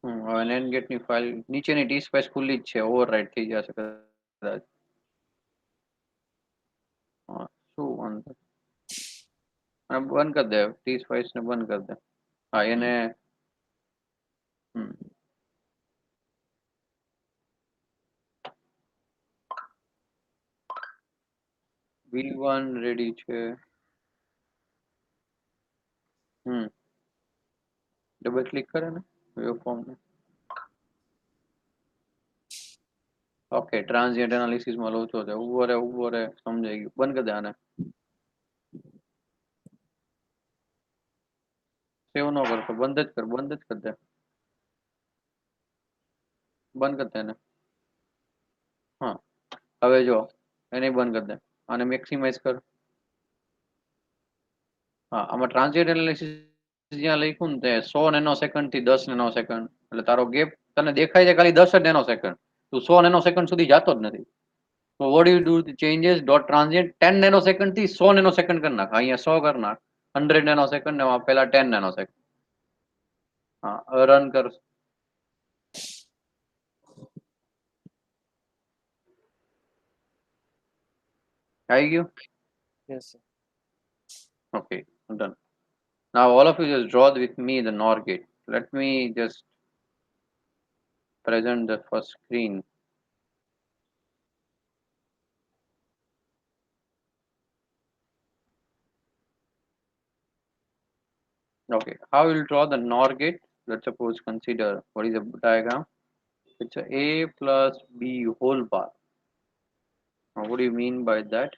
હવે NAND gate ની ફાઇલ નીચેની ટી સ્પાઇસ ખુલ્લી જ છે, ઓવરરાઇટ થઈ જશે કદાચ. શું વાંધો, બંધ કરી દે ટી સ્પાઇસ ને, બંધ કરી દે. હા, એને V1 રેડી છે. ડબલ ક્લિક કરે ને વેવફોર્મ ને. ઓકે, ટ્રાન્ઝિયન્ટ એનાલિસિસ માં લોચો છે. ઉભો રે, સમજાઈ ગયું. બંધ કરી દે આને. સેવ ન કરતો, બંધ જ કરી દે. બંધ કરી દે એને. હા, હવે જો એને બંધ કરી દે. આને મેક્સિમાઇઝ કર. હા, આમાં ટ્રાન્ઝિયન્ટ એનાલિસિસ જ્યાં લખ્યું ને તે 100 નેનો સેકન્ડ થી 10 નેનો સેકન્ડ, એટલે તારો ગેપ તને દેખાય છે ખાલી 10 જ નેનો સેકન્ડ. તું 100 નેનો સેકન્ડ સુધી જતો જ નથી. So what do you do? The changes dot transient 10 nanosecond થી 100 nanosecond કર નાખ. અહીંયા 100 કર નાખ, 100 nanosecond ને પેલા 10 nanosecond. હા, રન કર. આવી ગયું? Yes, sir. Okay, I'm done. Now all of you just draw with me the NOR gate. Let me just present the first screen. Okay, how will draw the NOR gate? Let's suppose consider what is the diagram. It's a A plus B whole bar. Now what do you mean by that?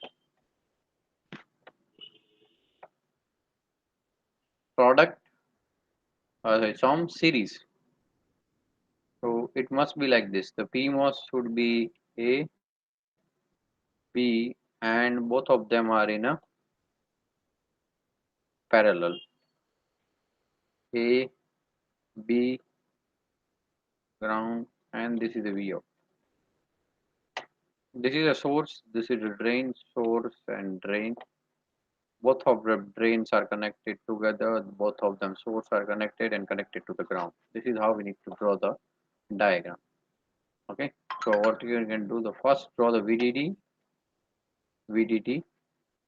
product, some series. So it must be like this. The PMOS should be A, B, and both of them are in a parallel. A, B, ground, and this is a VO. This is a source, this is a drain, source and drain. Both of the drains are connected together, both of them source are connected and connected to the ground. This is how we need to draw the diagram. Okay, so what you can do, the first draw the VDD,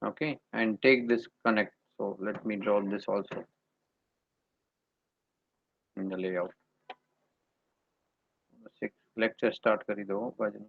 okay, and take this connect. So let me draw this also in the layout. Lecture start करी दो भजन.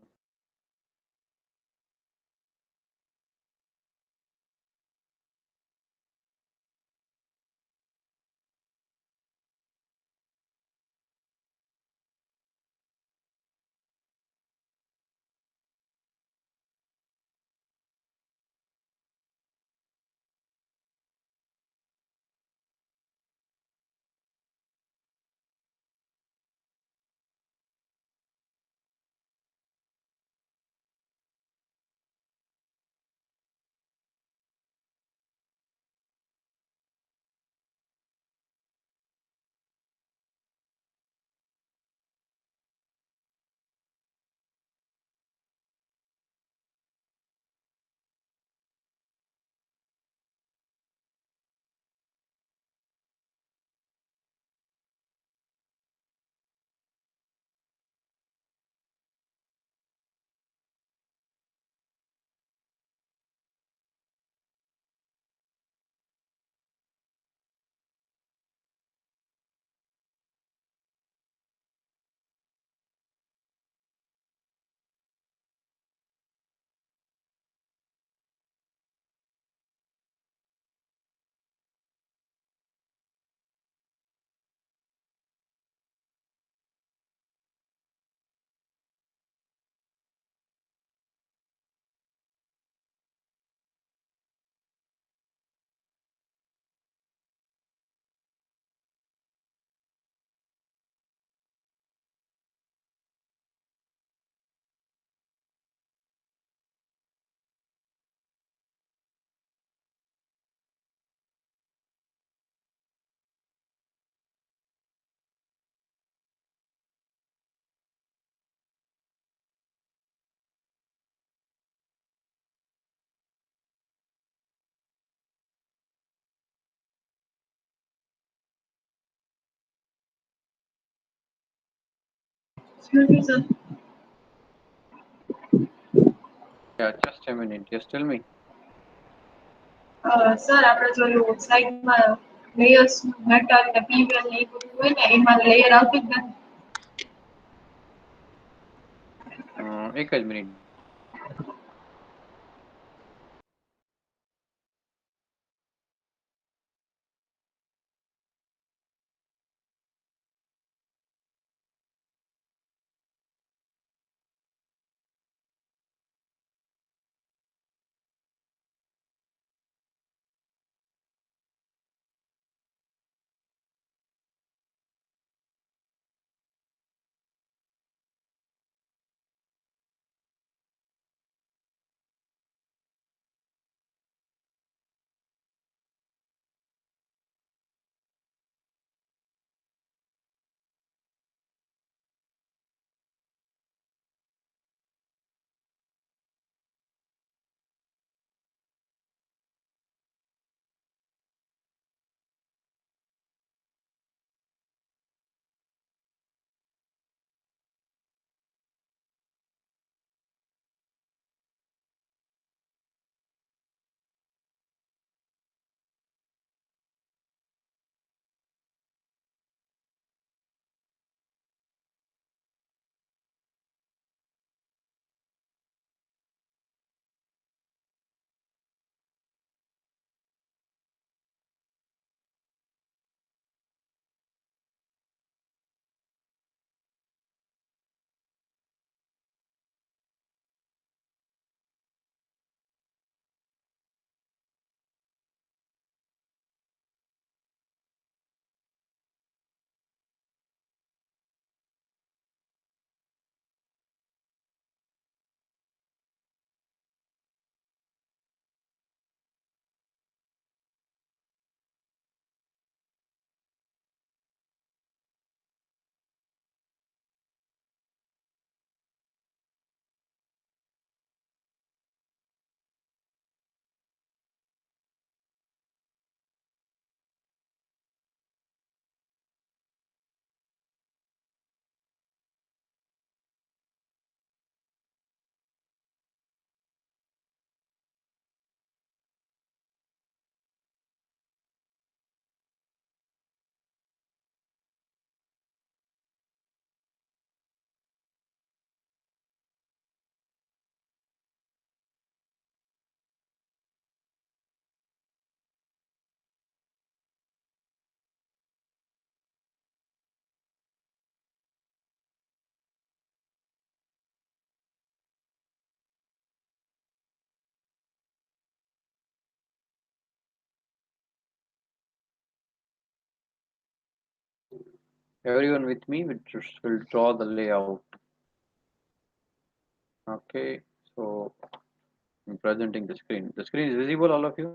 Excuse me, sir. Yeah, just a minute. Just tell me. Sir આપણે જોયું સ્લાઇડમાં layers metal ને પીવીએલ ને એ બધું હોય ને એમાં લેયર આવતી જ નથી. એક જ minute. Everyone with me? Will draw the layout. Okay, so I'm presenting the screen. The screen is visible, all of you?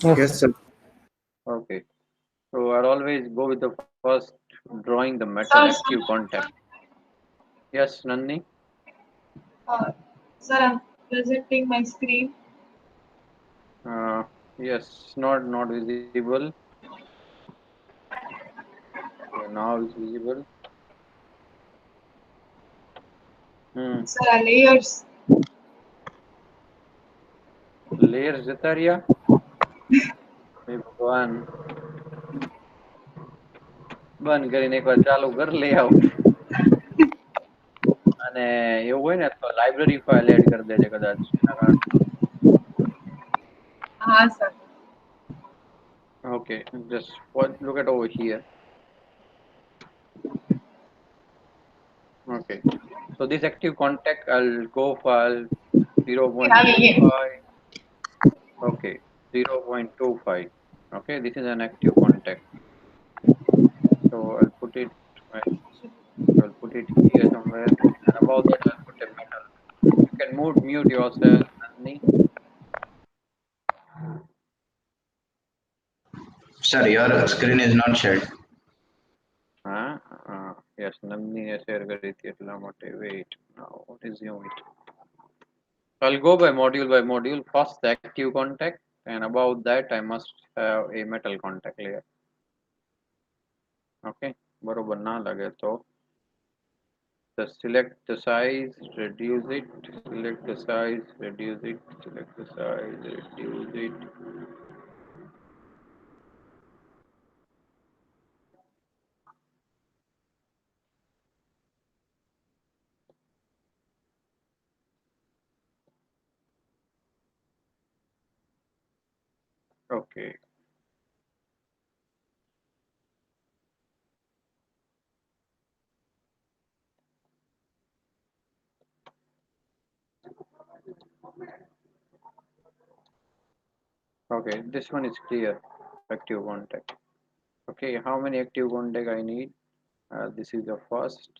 Yes, sir. Okay. So I'll always go with the first drawing the metal Sir, active contact. Yes, Nandini? uh, sir, I'm presenting my screen. Yes, not visible. Okay, now it's visible. Hmm. Sir, layers. Layers જતા રહ્યા. હે ભગવાન. બંધ કરીને એકવાર ચાલુ કર layout. અને એવું હોય ને તો લાઇબ્રેરી ફાઇલ એડ કરી દેજે કદાચ એના કારણે. Sir. Okay, just look at over here. Okay, so this active contact I'll go for 0.25. Okay, 0.25. Okay, this is an active contact. So I'll put it here somewhere, and above that I'll put a metal. You can mute yourself, Nandini. Sir, your screen is not shared. Huh? Yes, Nandini has share કરી હતી એટલા માટે. Wait, now resume it. I'll go by module. First the active contact, and above that I must have a metal contact layer. Okay, બરોબર ના લાગે તો just select the size, reduce it, select the size, reduce it, select the size, reduce it. Okay. Okay, this one is clear. Active contact. Okay, how many active contact I need? This is the first.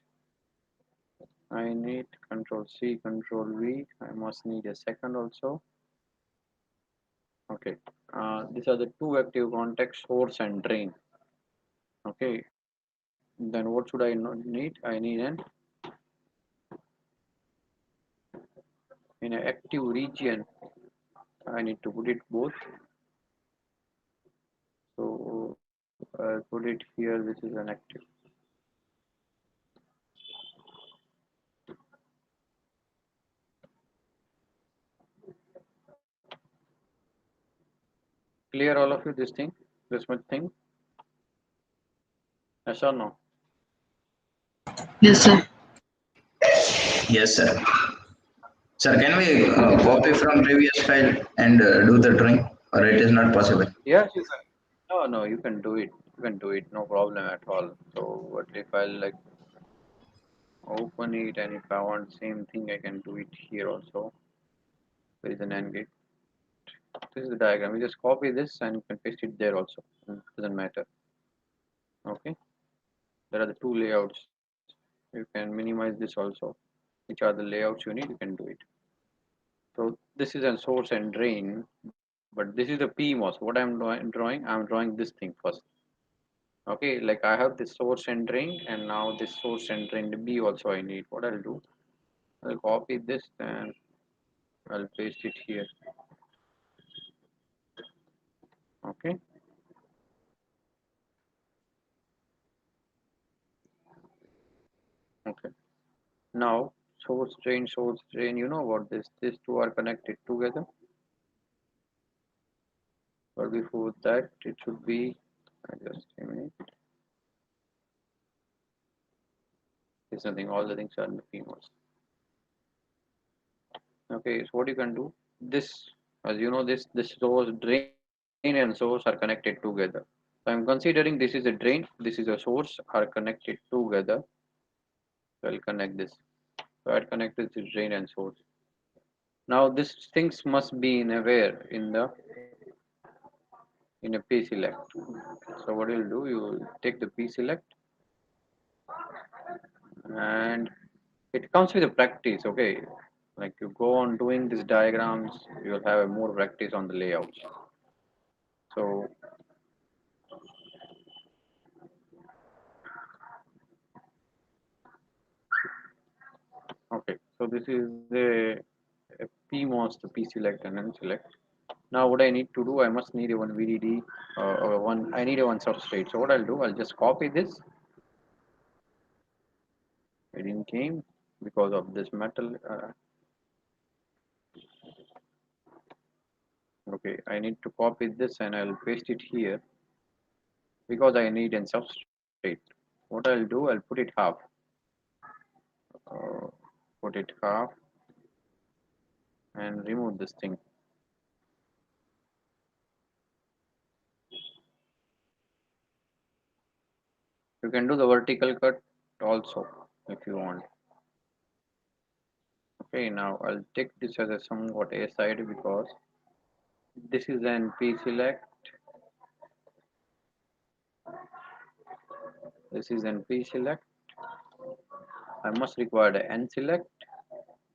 I need Control C, Control V. I must need a second also. Okay, these are the two active contacts, source and drain. Okay, then what should I need? I need in an active region. I need to put it both. So I'll put it here. This is an active. Clear all of you this thing, this much thing? Yes or no? Yes, sir. Yes, sir. Sir, can we copy from previous file and do the drawing, or it is not possible? Yes, you can. No, you can do it. You can do it, no problem at all. So what if I like open it, and if I want same thing, I can do it here also. There is an AND gate. This is the diagram. You just copy this and you can paste it there also. Doesn't matter. Okay. There are the two layouts. You can minimize this also. Which are the layouts you need, you can do it. So this is a source and drain, but this is the PMOS. What I'm drawing, I'm drawing this thing first. Okay, like I have this source and drain, and now this source and drain B also I need. What I'll do, I'll copy this and I'll paste it here. Okay. Okay. Now source drain. You know what this? These two are connected together. But before that, it should be just a minute. There's nothing. All the things are in the PMOS. Okay. So what you can do? This, as you know, this source drain and source are connected together. So I'm considering this is a drain. This is a source are connected together. So I'll connect this. So I'll connect this to drain and source. Now these things must be in a where in the in a P select. So what you'll do, you will take the P select, and it comes with a practice. Okay, like you go on doing these diagrams, you'll have a more practice on the layouts. So okay, so this is a PMOS, the P select and N select. Now what I need to do, I must need a one VDD or one, I need a one substrate. So what I'll do, I'll just copy this. It didn't came because of this metal. Okay, I need to copy this and I'll paste it here because I need a substrate. What I'll do, I'll put it half. Uh, put it half and remove this thing. You can do the vertical cut also if you want. Okay, now I'll take this as a somewhat A side because this is an P select, this is an P select. I must require the N select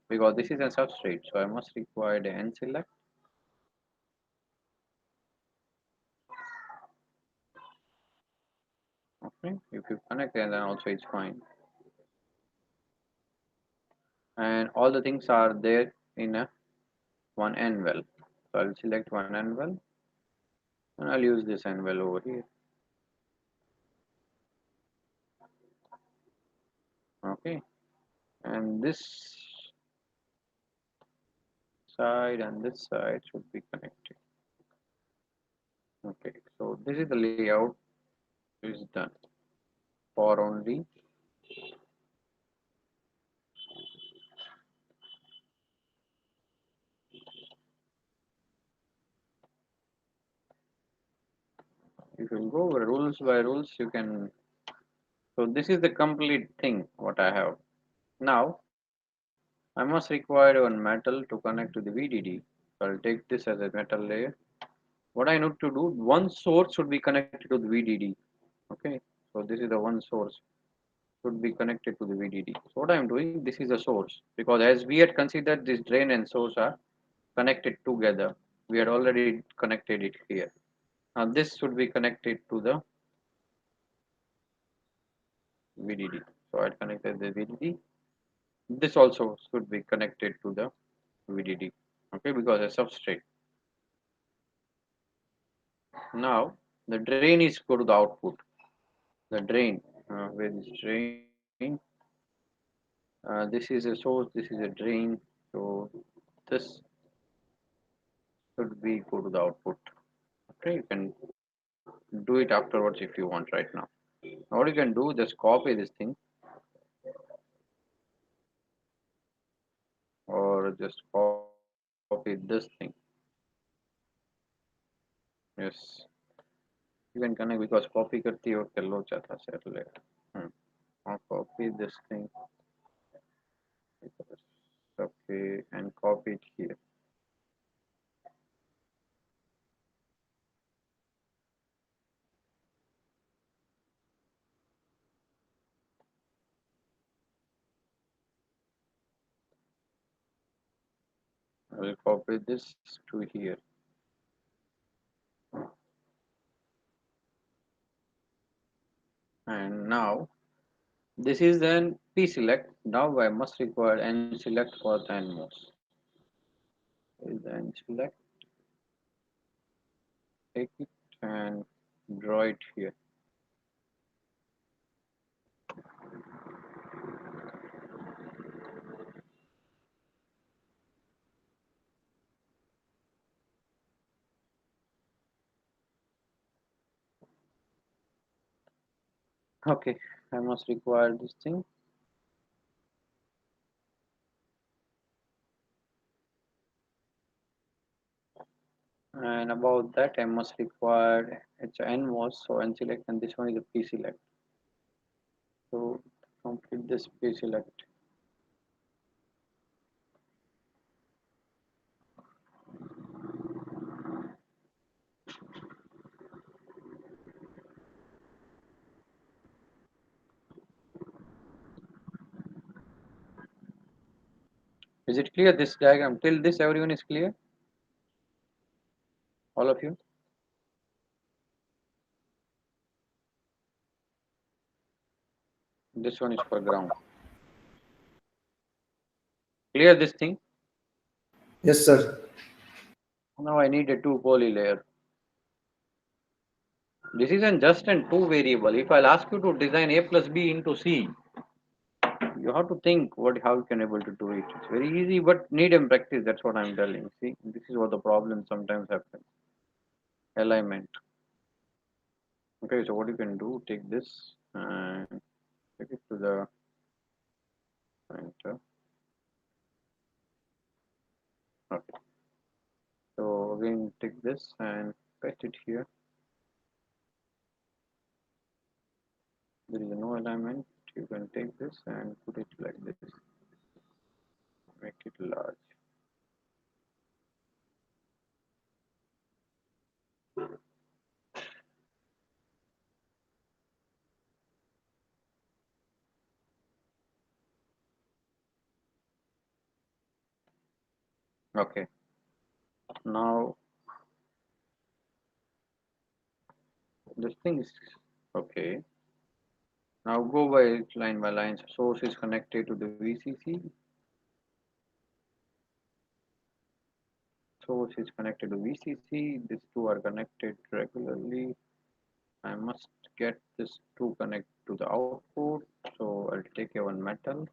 because this is a substrate, so I must require the N select. Okay, if you connect it, then also it's fine. And all the things are there in a one N well. So I'll select one N well and I'll use this N well over here. Okay, and this side and this side should be connected. Okay, so this is the layout is done for only if you go over rules by rules you can. So this is the complete thing what I have. Now I must require one metal to connect to the VDD. So I'll take this as a metal layer. What I need to do, one source should be connected to the VDD. Okay, so this is the one source should be connected to the VDD. So what I am doing, this is a source because as we had considered this drain and source are connected together. We had already connected it here. Now this should be connected to the VDD. So I connected the VDD. This also should be connected to the VDD. Okay, because a substrate. Now the drain is go to the output. The drain, where is drain? This is a source. This is a drain. So this should be go to the output. Okay, you can do it afterwards if you want right now. Now what you can do, just copy this thing or just copy this thing. Yes, you can connect because copy करती वक्त लोचा था sir later. I'll copy this thing. Okay, and copy it here. I will copy this to here. And now this is then P select. Now I must require N select for the NMOS. Is the N select. Take it and draw it here. Okay, I must require this thing. And about that I must require it's NMOS, so N select, and this one is a P select. So complete this P select. Is it clear, this diagram? Till this everyone is clear? All of you? This one is for ground. Clear this thing? Yes, sir. Now I need a 2 poly layer. This is an just and 2 variable. If I'll ask you to design A plus B into C, you have to think how you can able to do it. It's very easy, but need and practice. That's what I'm telling. See, this is what the problem sometimes happens. Alignment. Okay, so what you can do? Take this and take it to the center. Okay. So again, take this and paste it here. There is no alignment. You can take this and put it like this. Make it large. Okay. Now this thing is okay. Now go by line. Source is connected to the VCC. Source is connected to VCC. These two are connected regularly. I must get this to connect to the output. So I'll take a one metal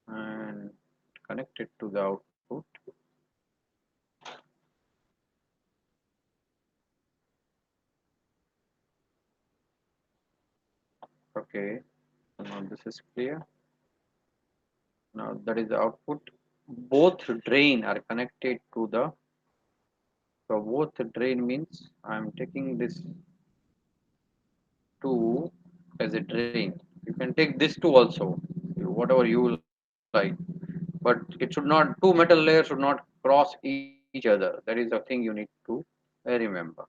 and connect it to the output. Okay. Now this is clear. Now that is the output. Both drain are connected to the. So both drain means I'm taking this 2 as a drain. You can take this 2 also, whatever you like, but it should not, 2 metal layers should not cross each other. That is the thing you need to remember.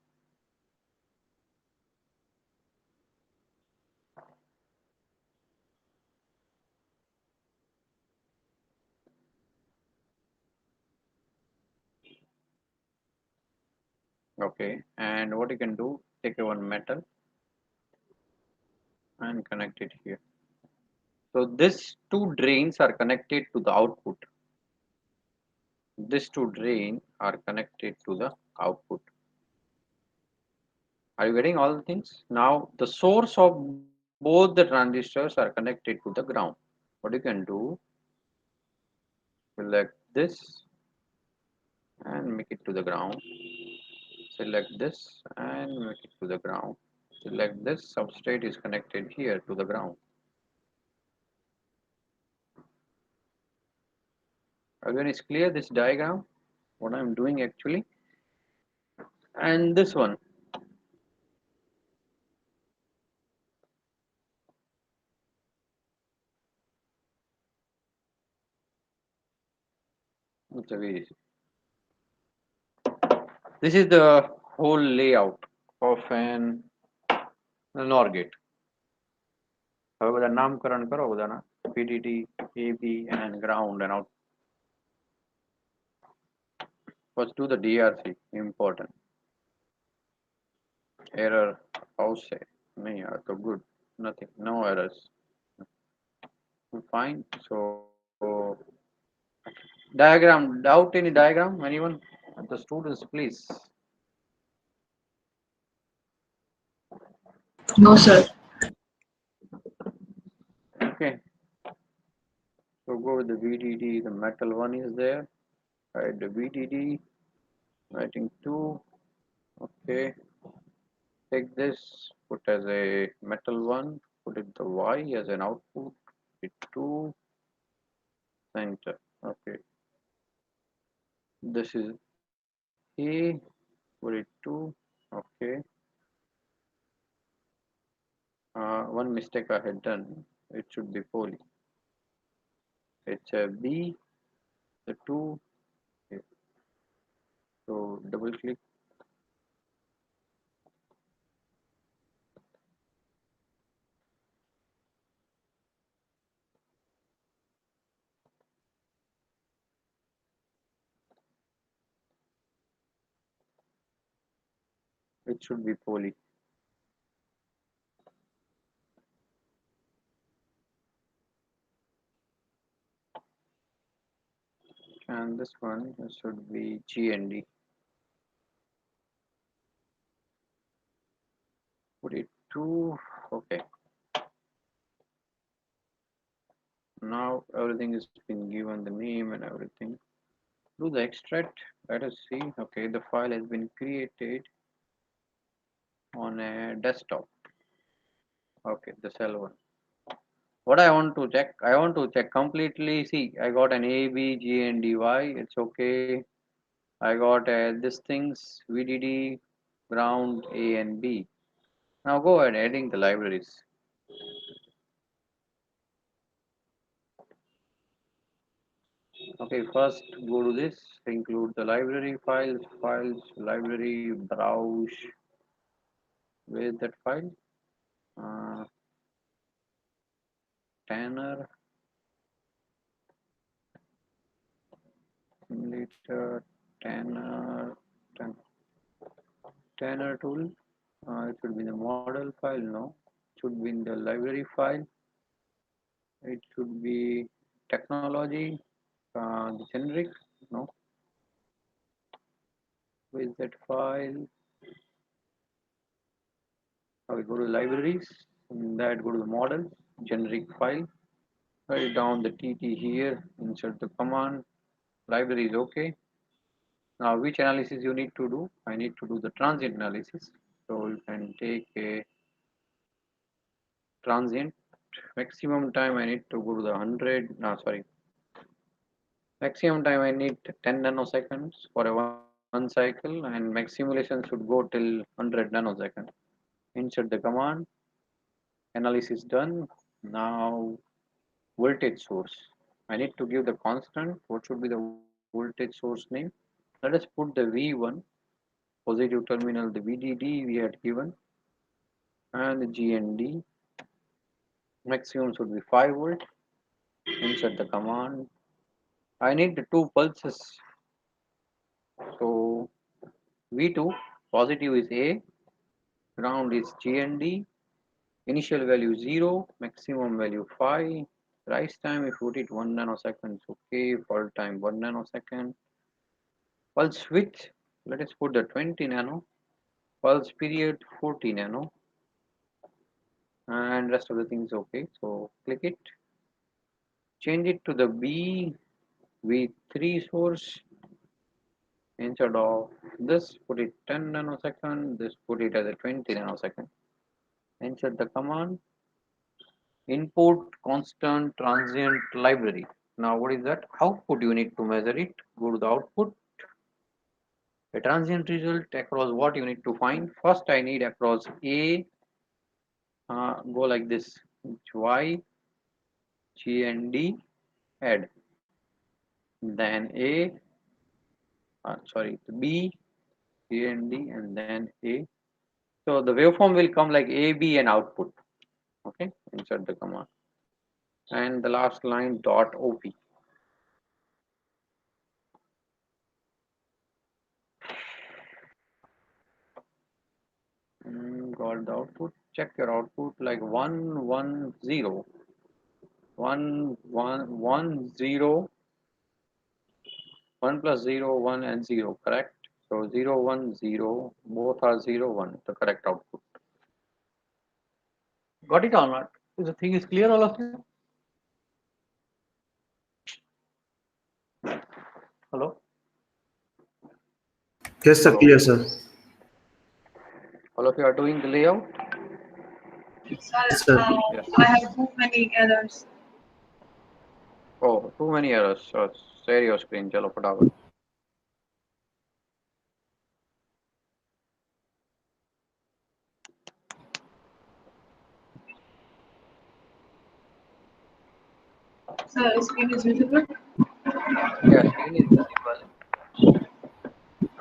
Okay, and what you can do, take a one metal and connect it here. So these 2 drains are connected to the output. These 2 drains are connected to the output. Are you getting all the things? Now the source of both the transistors are connected to the ground. What you can do, select this and make it to the ground. Select this and make it to the ground. Select this, substrate is connected here to the ground. Again, it's clear this diagram, what I'm doing actually. And this one. It's a very easy. This is the whole layout of an NOR gate. હવે બધા નામકરણ કરો બધાના PDD, AB and ground and out. First do the DRC, important. Error આવશે નહીં આ તો good, nothing, no errors. Fine. So diagram, doubt any diagram, anyone? The students, please. No, sir. Okay, so go with the VDD, the metal one is there, write the VDD, writing 2. Okay, take this, put as a metal one, put it the Y as an output, it 2, center. Okay, this is A, put it 2. Okay, one mistake I had done, it should be poly. It's a B, the 2. Okay. So double click, it should be poly. And this one should be GND. Put it to, okay. Now everything is been given the name and everything. Do the extract. Let us see. Okay, the file has been created on a desktop. Okay, the cell one. What I want to check, completely. See, I got an A, B, G, and D, Y. It's okay. I got this things VDD, ground, A, and B. Now go ahead adding the libraries. Okay, first go to this, include the library files, library, browse with that file. Tanner, simulator, Tanner tool. It should be the model file, no. It should be in the library file. It should be technology, the generic, no. With that file, we go to libraries, in that go to the model, generic file, write down the TT here, insert the command, library is okay. Now which analysis you need to do? I need to do the transient analysis. So you can take a transient maximum time. I need to go to the 100, no sorry, maximum time I need 10 nanoseconds for a one cycle, and max simulation should go till 100 nanoseconds. Insert the command, analysis done. Now voltage source, I need to give the constant. What should be the voltage source name? Let us put the V1, positive terminal, the VDD we had given, and the GND. Maximum should be 5 volt. Insert the command. I need the 2 pulses. So V2, positive is A, ground is GND, initial value 0, maximum value 5, rise time if you put it 1 nanosecond, okay, fall time 1 nanosecond, pulse width, let us put the 20 nano, pulse period 40 nano, and rest of the things okay. So click it, change it to the B V3 source. Instead of this, put it 10 nanosecond, this put it as a 20 nanosecond. Insert the command, input constant transient library. Now what is that? Output, you need to measure it. Go to the output. A transient result across what you need to find. First I need across A, go like this, Y, G and D, add. Then A, sorry, B, G and D, and then A. So the waveform will come like A, B and output. Okay, insert the command. And the last line dot op. Got the output. Check your output like 1 1 0 1 1 1 0 1 plus 0 1 and 0, correct? So 0 1 0, both are 0 1, the correct output. Got it or not? Is the thing is clear, all of you? Hello? Yes, sir. Hello? Clear, sir. All of you are doing the layout? Sir, Yes, sir. Yes. I have too many errors. Oh, too many errors. Share your screen. Chalo, fatafat. Sir, screen is visible. Yeah, screen is visible.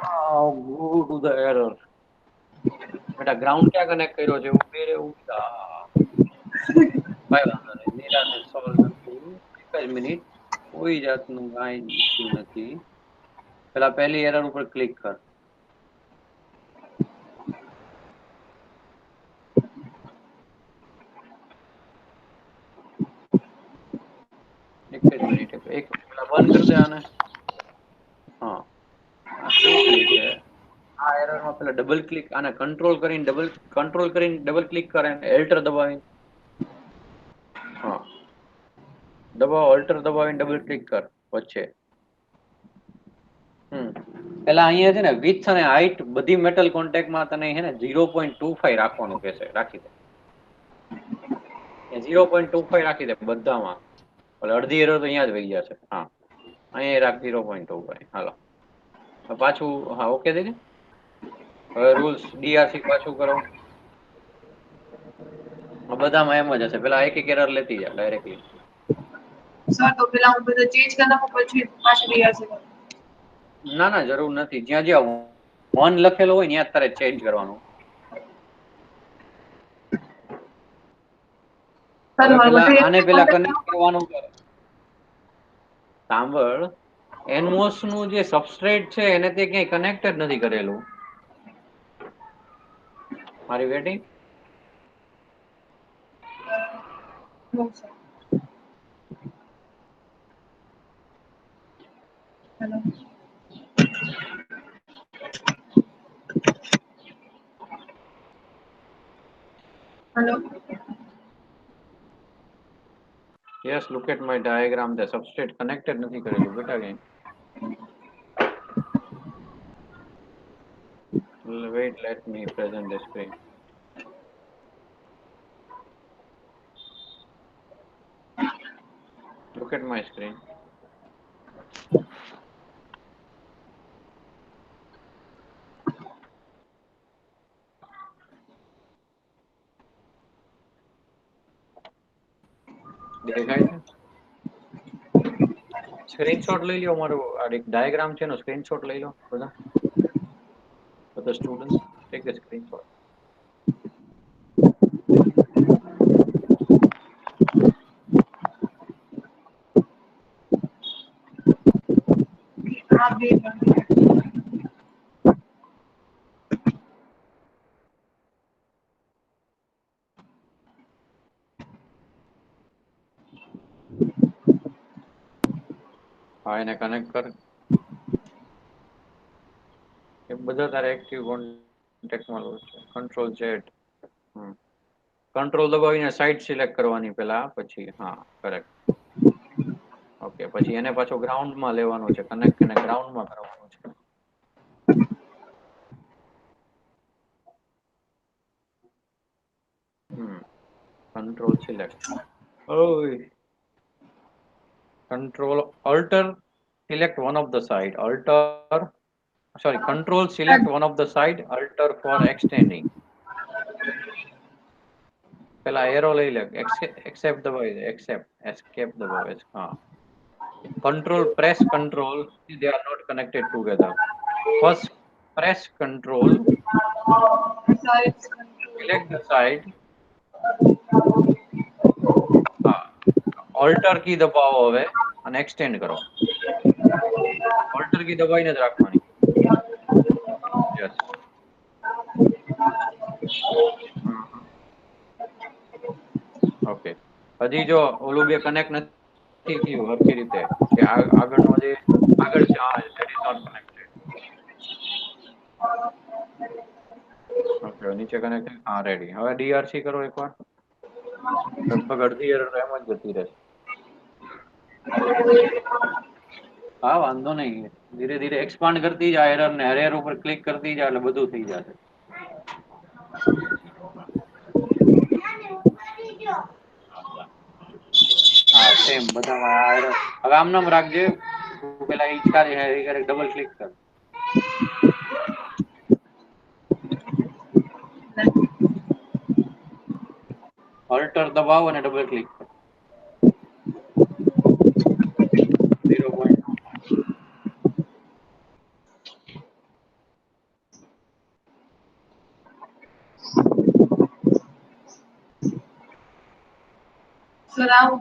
Now go to the error. બેટા ground ક્યાં connect કર્યો છે ઉભી રે ઉભા કાંઈ વાંધો નહીં નિરાતે સોલ્વ નથી એક જ મિનિટ કોઈ જાતનું કાંઈ ઇસ્યુ નથી પેલા પહેલી એરર ઉપર ક્લિક કર એક જ મિનિટ એક પેલા બંધ કરી દે આને. હા આ શું થાય છે આ એરરમાં પેલા ડબલ ક્લિક આને કંટ્રોલ કરીને ડબલ ક્લિક કરે એલ્ટર દબાવીને હા દબાવો અલ્ટર દબાવીને ડબલ ક્લિક કર વચ્ચે. પેલા અહીંયા છે ને વિથ અને હાઈટ બધી મેટલ કોન્ટેક્ટમાં તને છે ને 0.25 રાખવાનું કહેશે રાખી દે. 0.25 રાખી દે બધામાં. અડધી એરર તો અહીંયા જ વહી જશે. હા અહીંયા રાખ 0.25. હાલો પાછું હા ઓકે થઈ. હવે રૂલ્સ ડીઆરસી પાછું કરો. બધામાં એમ જ હશે પેલા એક એરર લેતી જાય ડાયરેક્ટલી. સર તો પેલા હું બધું ચેન્જ કરી નાખું પછી પાછું રિહર્સલ કરું. ના ના જરૂર નથી. જ્યાં જ્યાં 1 લખેલો હોય ત્યાં તારે ચેન્જ કરવાનું. સર હવે મારે પેલા બધું આને એક પેલા કોન્ટેક્ટ કનેક્ટ કરવાનું કર. સાંભળ એનમોસ નું જે સબસ્ટ્રેટ છે એને તે ક્યાંય કનેક્ટ જ નથી કરેલું. મારી વેટિંગ નો sir. Hello. Hello. Yes look at my diagram the substrate connected નથી કરેલું બેટા કઈ. Wait, let me present the screen. Look at my screen. દેખાય છે? સ્ક્રીનશોટ લઈ લો મારો આ એક ડાયાગ્રામ છે એનો સ્ક્રીનશોટ લઈ લો બધા. For the students, take the screenshot. આ બે હા એને કનેક્ટ કર. એ બધા તારે એક્ટિવ કોન્ટેક્ટમાં લો છે. Control Z. કંટ્રોલ દબાવીને સાઇટ સિલેક્ટ કરવાની પેલા પછી હા કરેક્ટ. ઓકે પછી એને પાછો ગ્રાઉન્ડમાં લેવાનું છે કનેક્ટ અને ગ્રાઉન્ડમાં કરવાનું છે. Control select. ઓય control alter select one of the side control select one of the side alter for extending. પેલા એરો લઈ લે accept દબાવી દે escape દબાવે હા. control press control they are not connected together. First press control select the side હા alter કી દબાવો હવે અને extend કરો. alter કી દબાઈને જ રાખવાની. યસ ઓકે હજી જો ઓલું બે કનેક્ટ નથી થયું હરખી રીતે કે આગળનો જે આગળ છે હા that is not connected. Okay નીચે કનેક્ટ હા રેડી. હવે ડીઆરસી કરો એકવાર. લગભગ અડધી એરર એમ જ જતી રહેશે. હા વાંધો નહીં ધીરે ધીરે એક્સપાન્ડ કરતી જાય એરર ને એરર ઉપર ક્લિક કરતી જાય એટલે બધું થઈ જશે. હા સેમ બધામાં આ error. હવે આમ નામ રાખજે પેલા હિંચકા ડબલ ક્લિક કર. અલ્ટર દબાવો અને ડબલ ક્લિક કર. 0.2 સર આવું.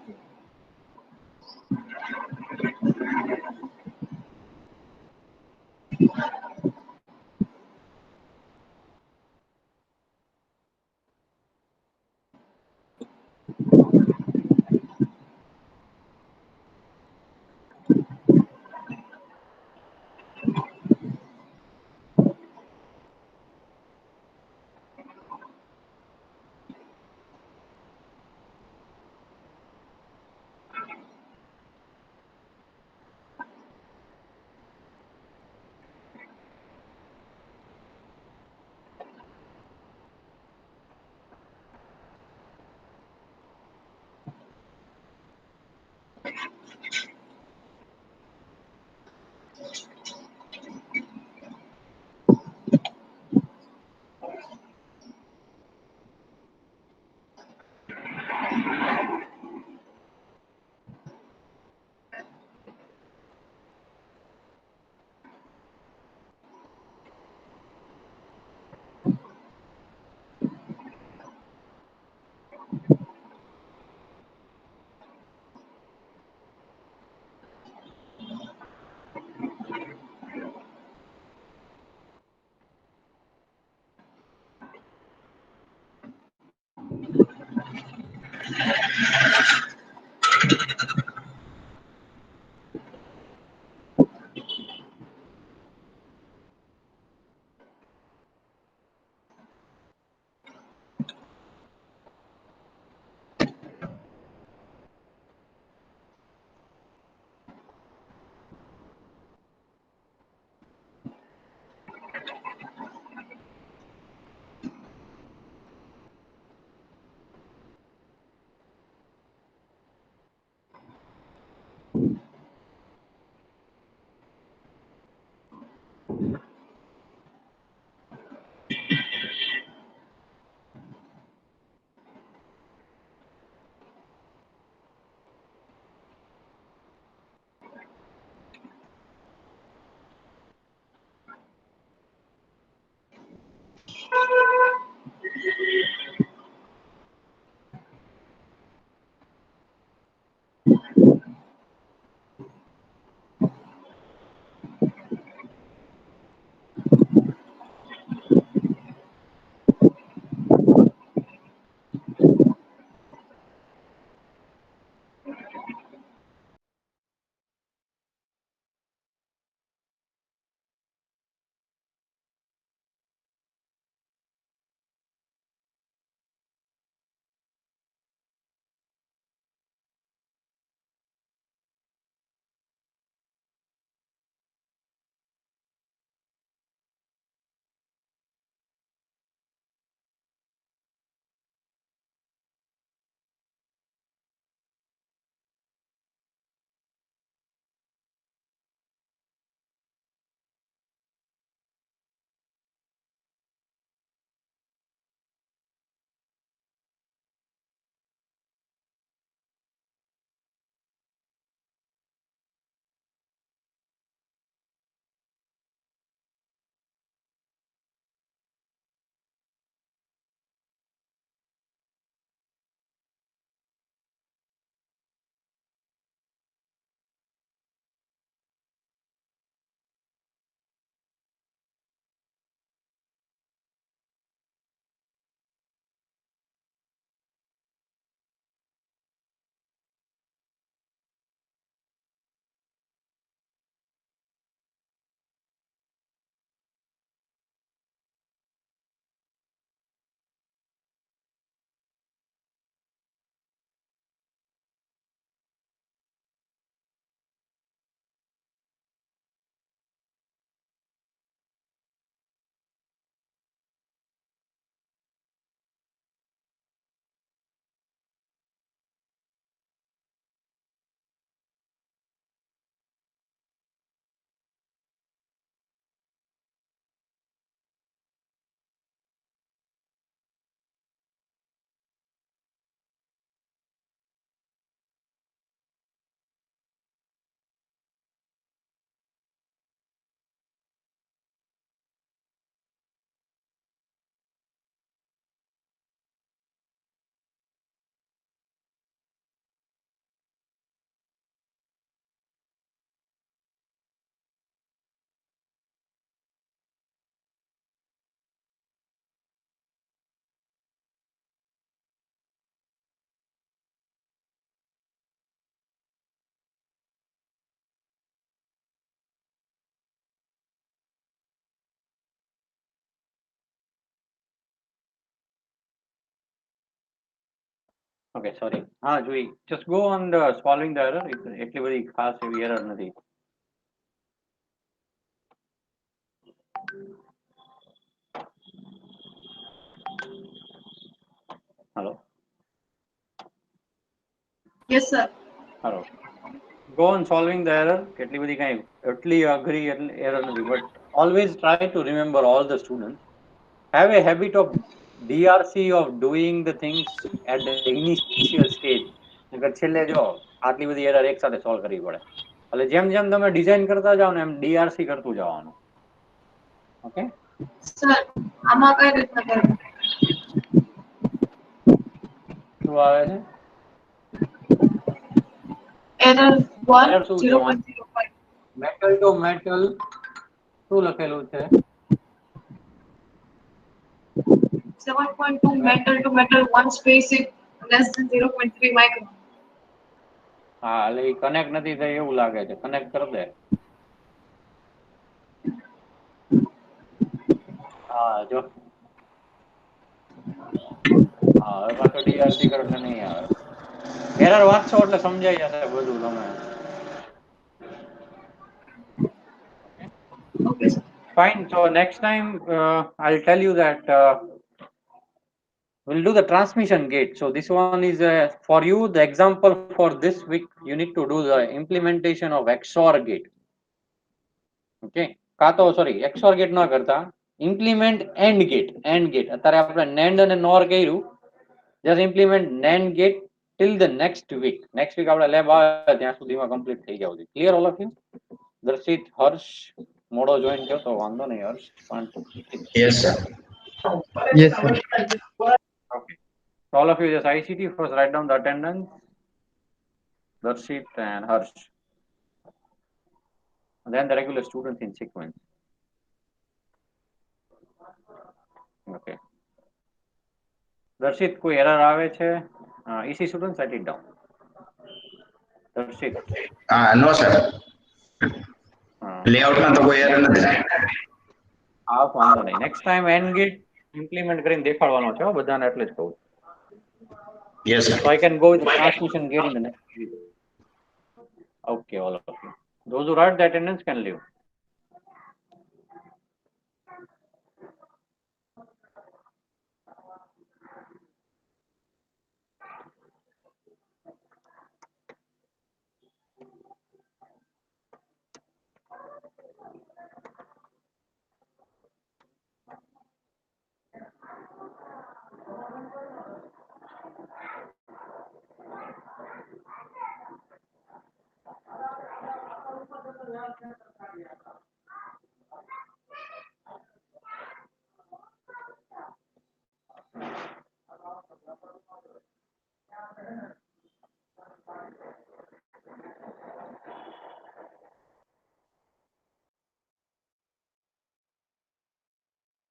Okay, sorry. જોઈ just go on the solving the error. એટલી બધી ખાસ એવી error નથી. Hello. Yes, sir. Hello. Go on solving the error. કેટલી બધી કાંઈ એટલી અઘરી error નથી, but always try to remember, all the students have a habit of DRC, of doing the things at the initial stage. છેલ્લે જો આટલી બધી error એકસાથે solve કરવી પડે. એટલે જેમ જેમ તમે ડિઝાઇન કરતા જાઓ ને એમ DRC કરતું જવાનું. ઓકે Sir, આમાં કઈ રીતના કરવું? શું આવે છે? Error Error શું છે? 1.0.05. મેટલ ટુ મેટલ શું લખેલું છે? 7.2 metal to metal, one space it less than 0.3 micron. હા એટલે એ કનેક્ટ નથી થઈ એવું લાગે છે, કનેક્ટ કરી દે. હા જો હા હવે પાછો DRC કરો એટલે નહીં આવે. એરર વાંચશો એટલે સમજાઈ જશે બધું તમે. Okay, sir. Fine. So next time I'll tell you that we'll do the transmission gate. So this one is for you. The example for this week, you need to do the implementation of XOR gate. Okay. કાં તો sorry XOR gate ના કરતા implement AND gate. AND gate. અત્યારે આપણે NAND અને NOR કર્યું. Just implement NAND gate till the next week. Next week આપણે lab આવે ત્યાં સુધીમાં complete થઈ જાવ. Clear all of you? દર્શિત, હર્ષ મોડો જોઈન થયો તો વાંધો નહીં હર્ષ પણ Yes, sir. Yes, sir. okay. So all of you just ICT first write down the attendance. Darshit and Harsh. And then the regular students in sequence. Okay. Darshit, કોઈ error આવે છે? EC students, write it down. Darshit. No, sir. લેઆઉટમાં તો કોઈ error નથી. હા વાંધો નહીં. Next time and gate implement કરીને દેખાડવાનો છે બધાને એટલે જ કહું. Yes, sir. So I can go with the transmission gate in the next week. Okay, all of you. Those who write the attendance can leave.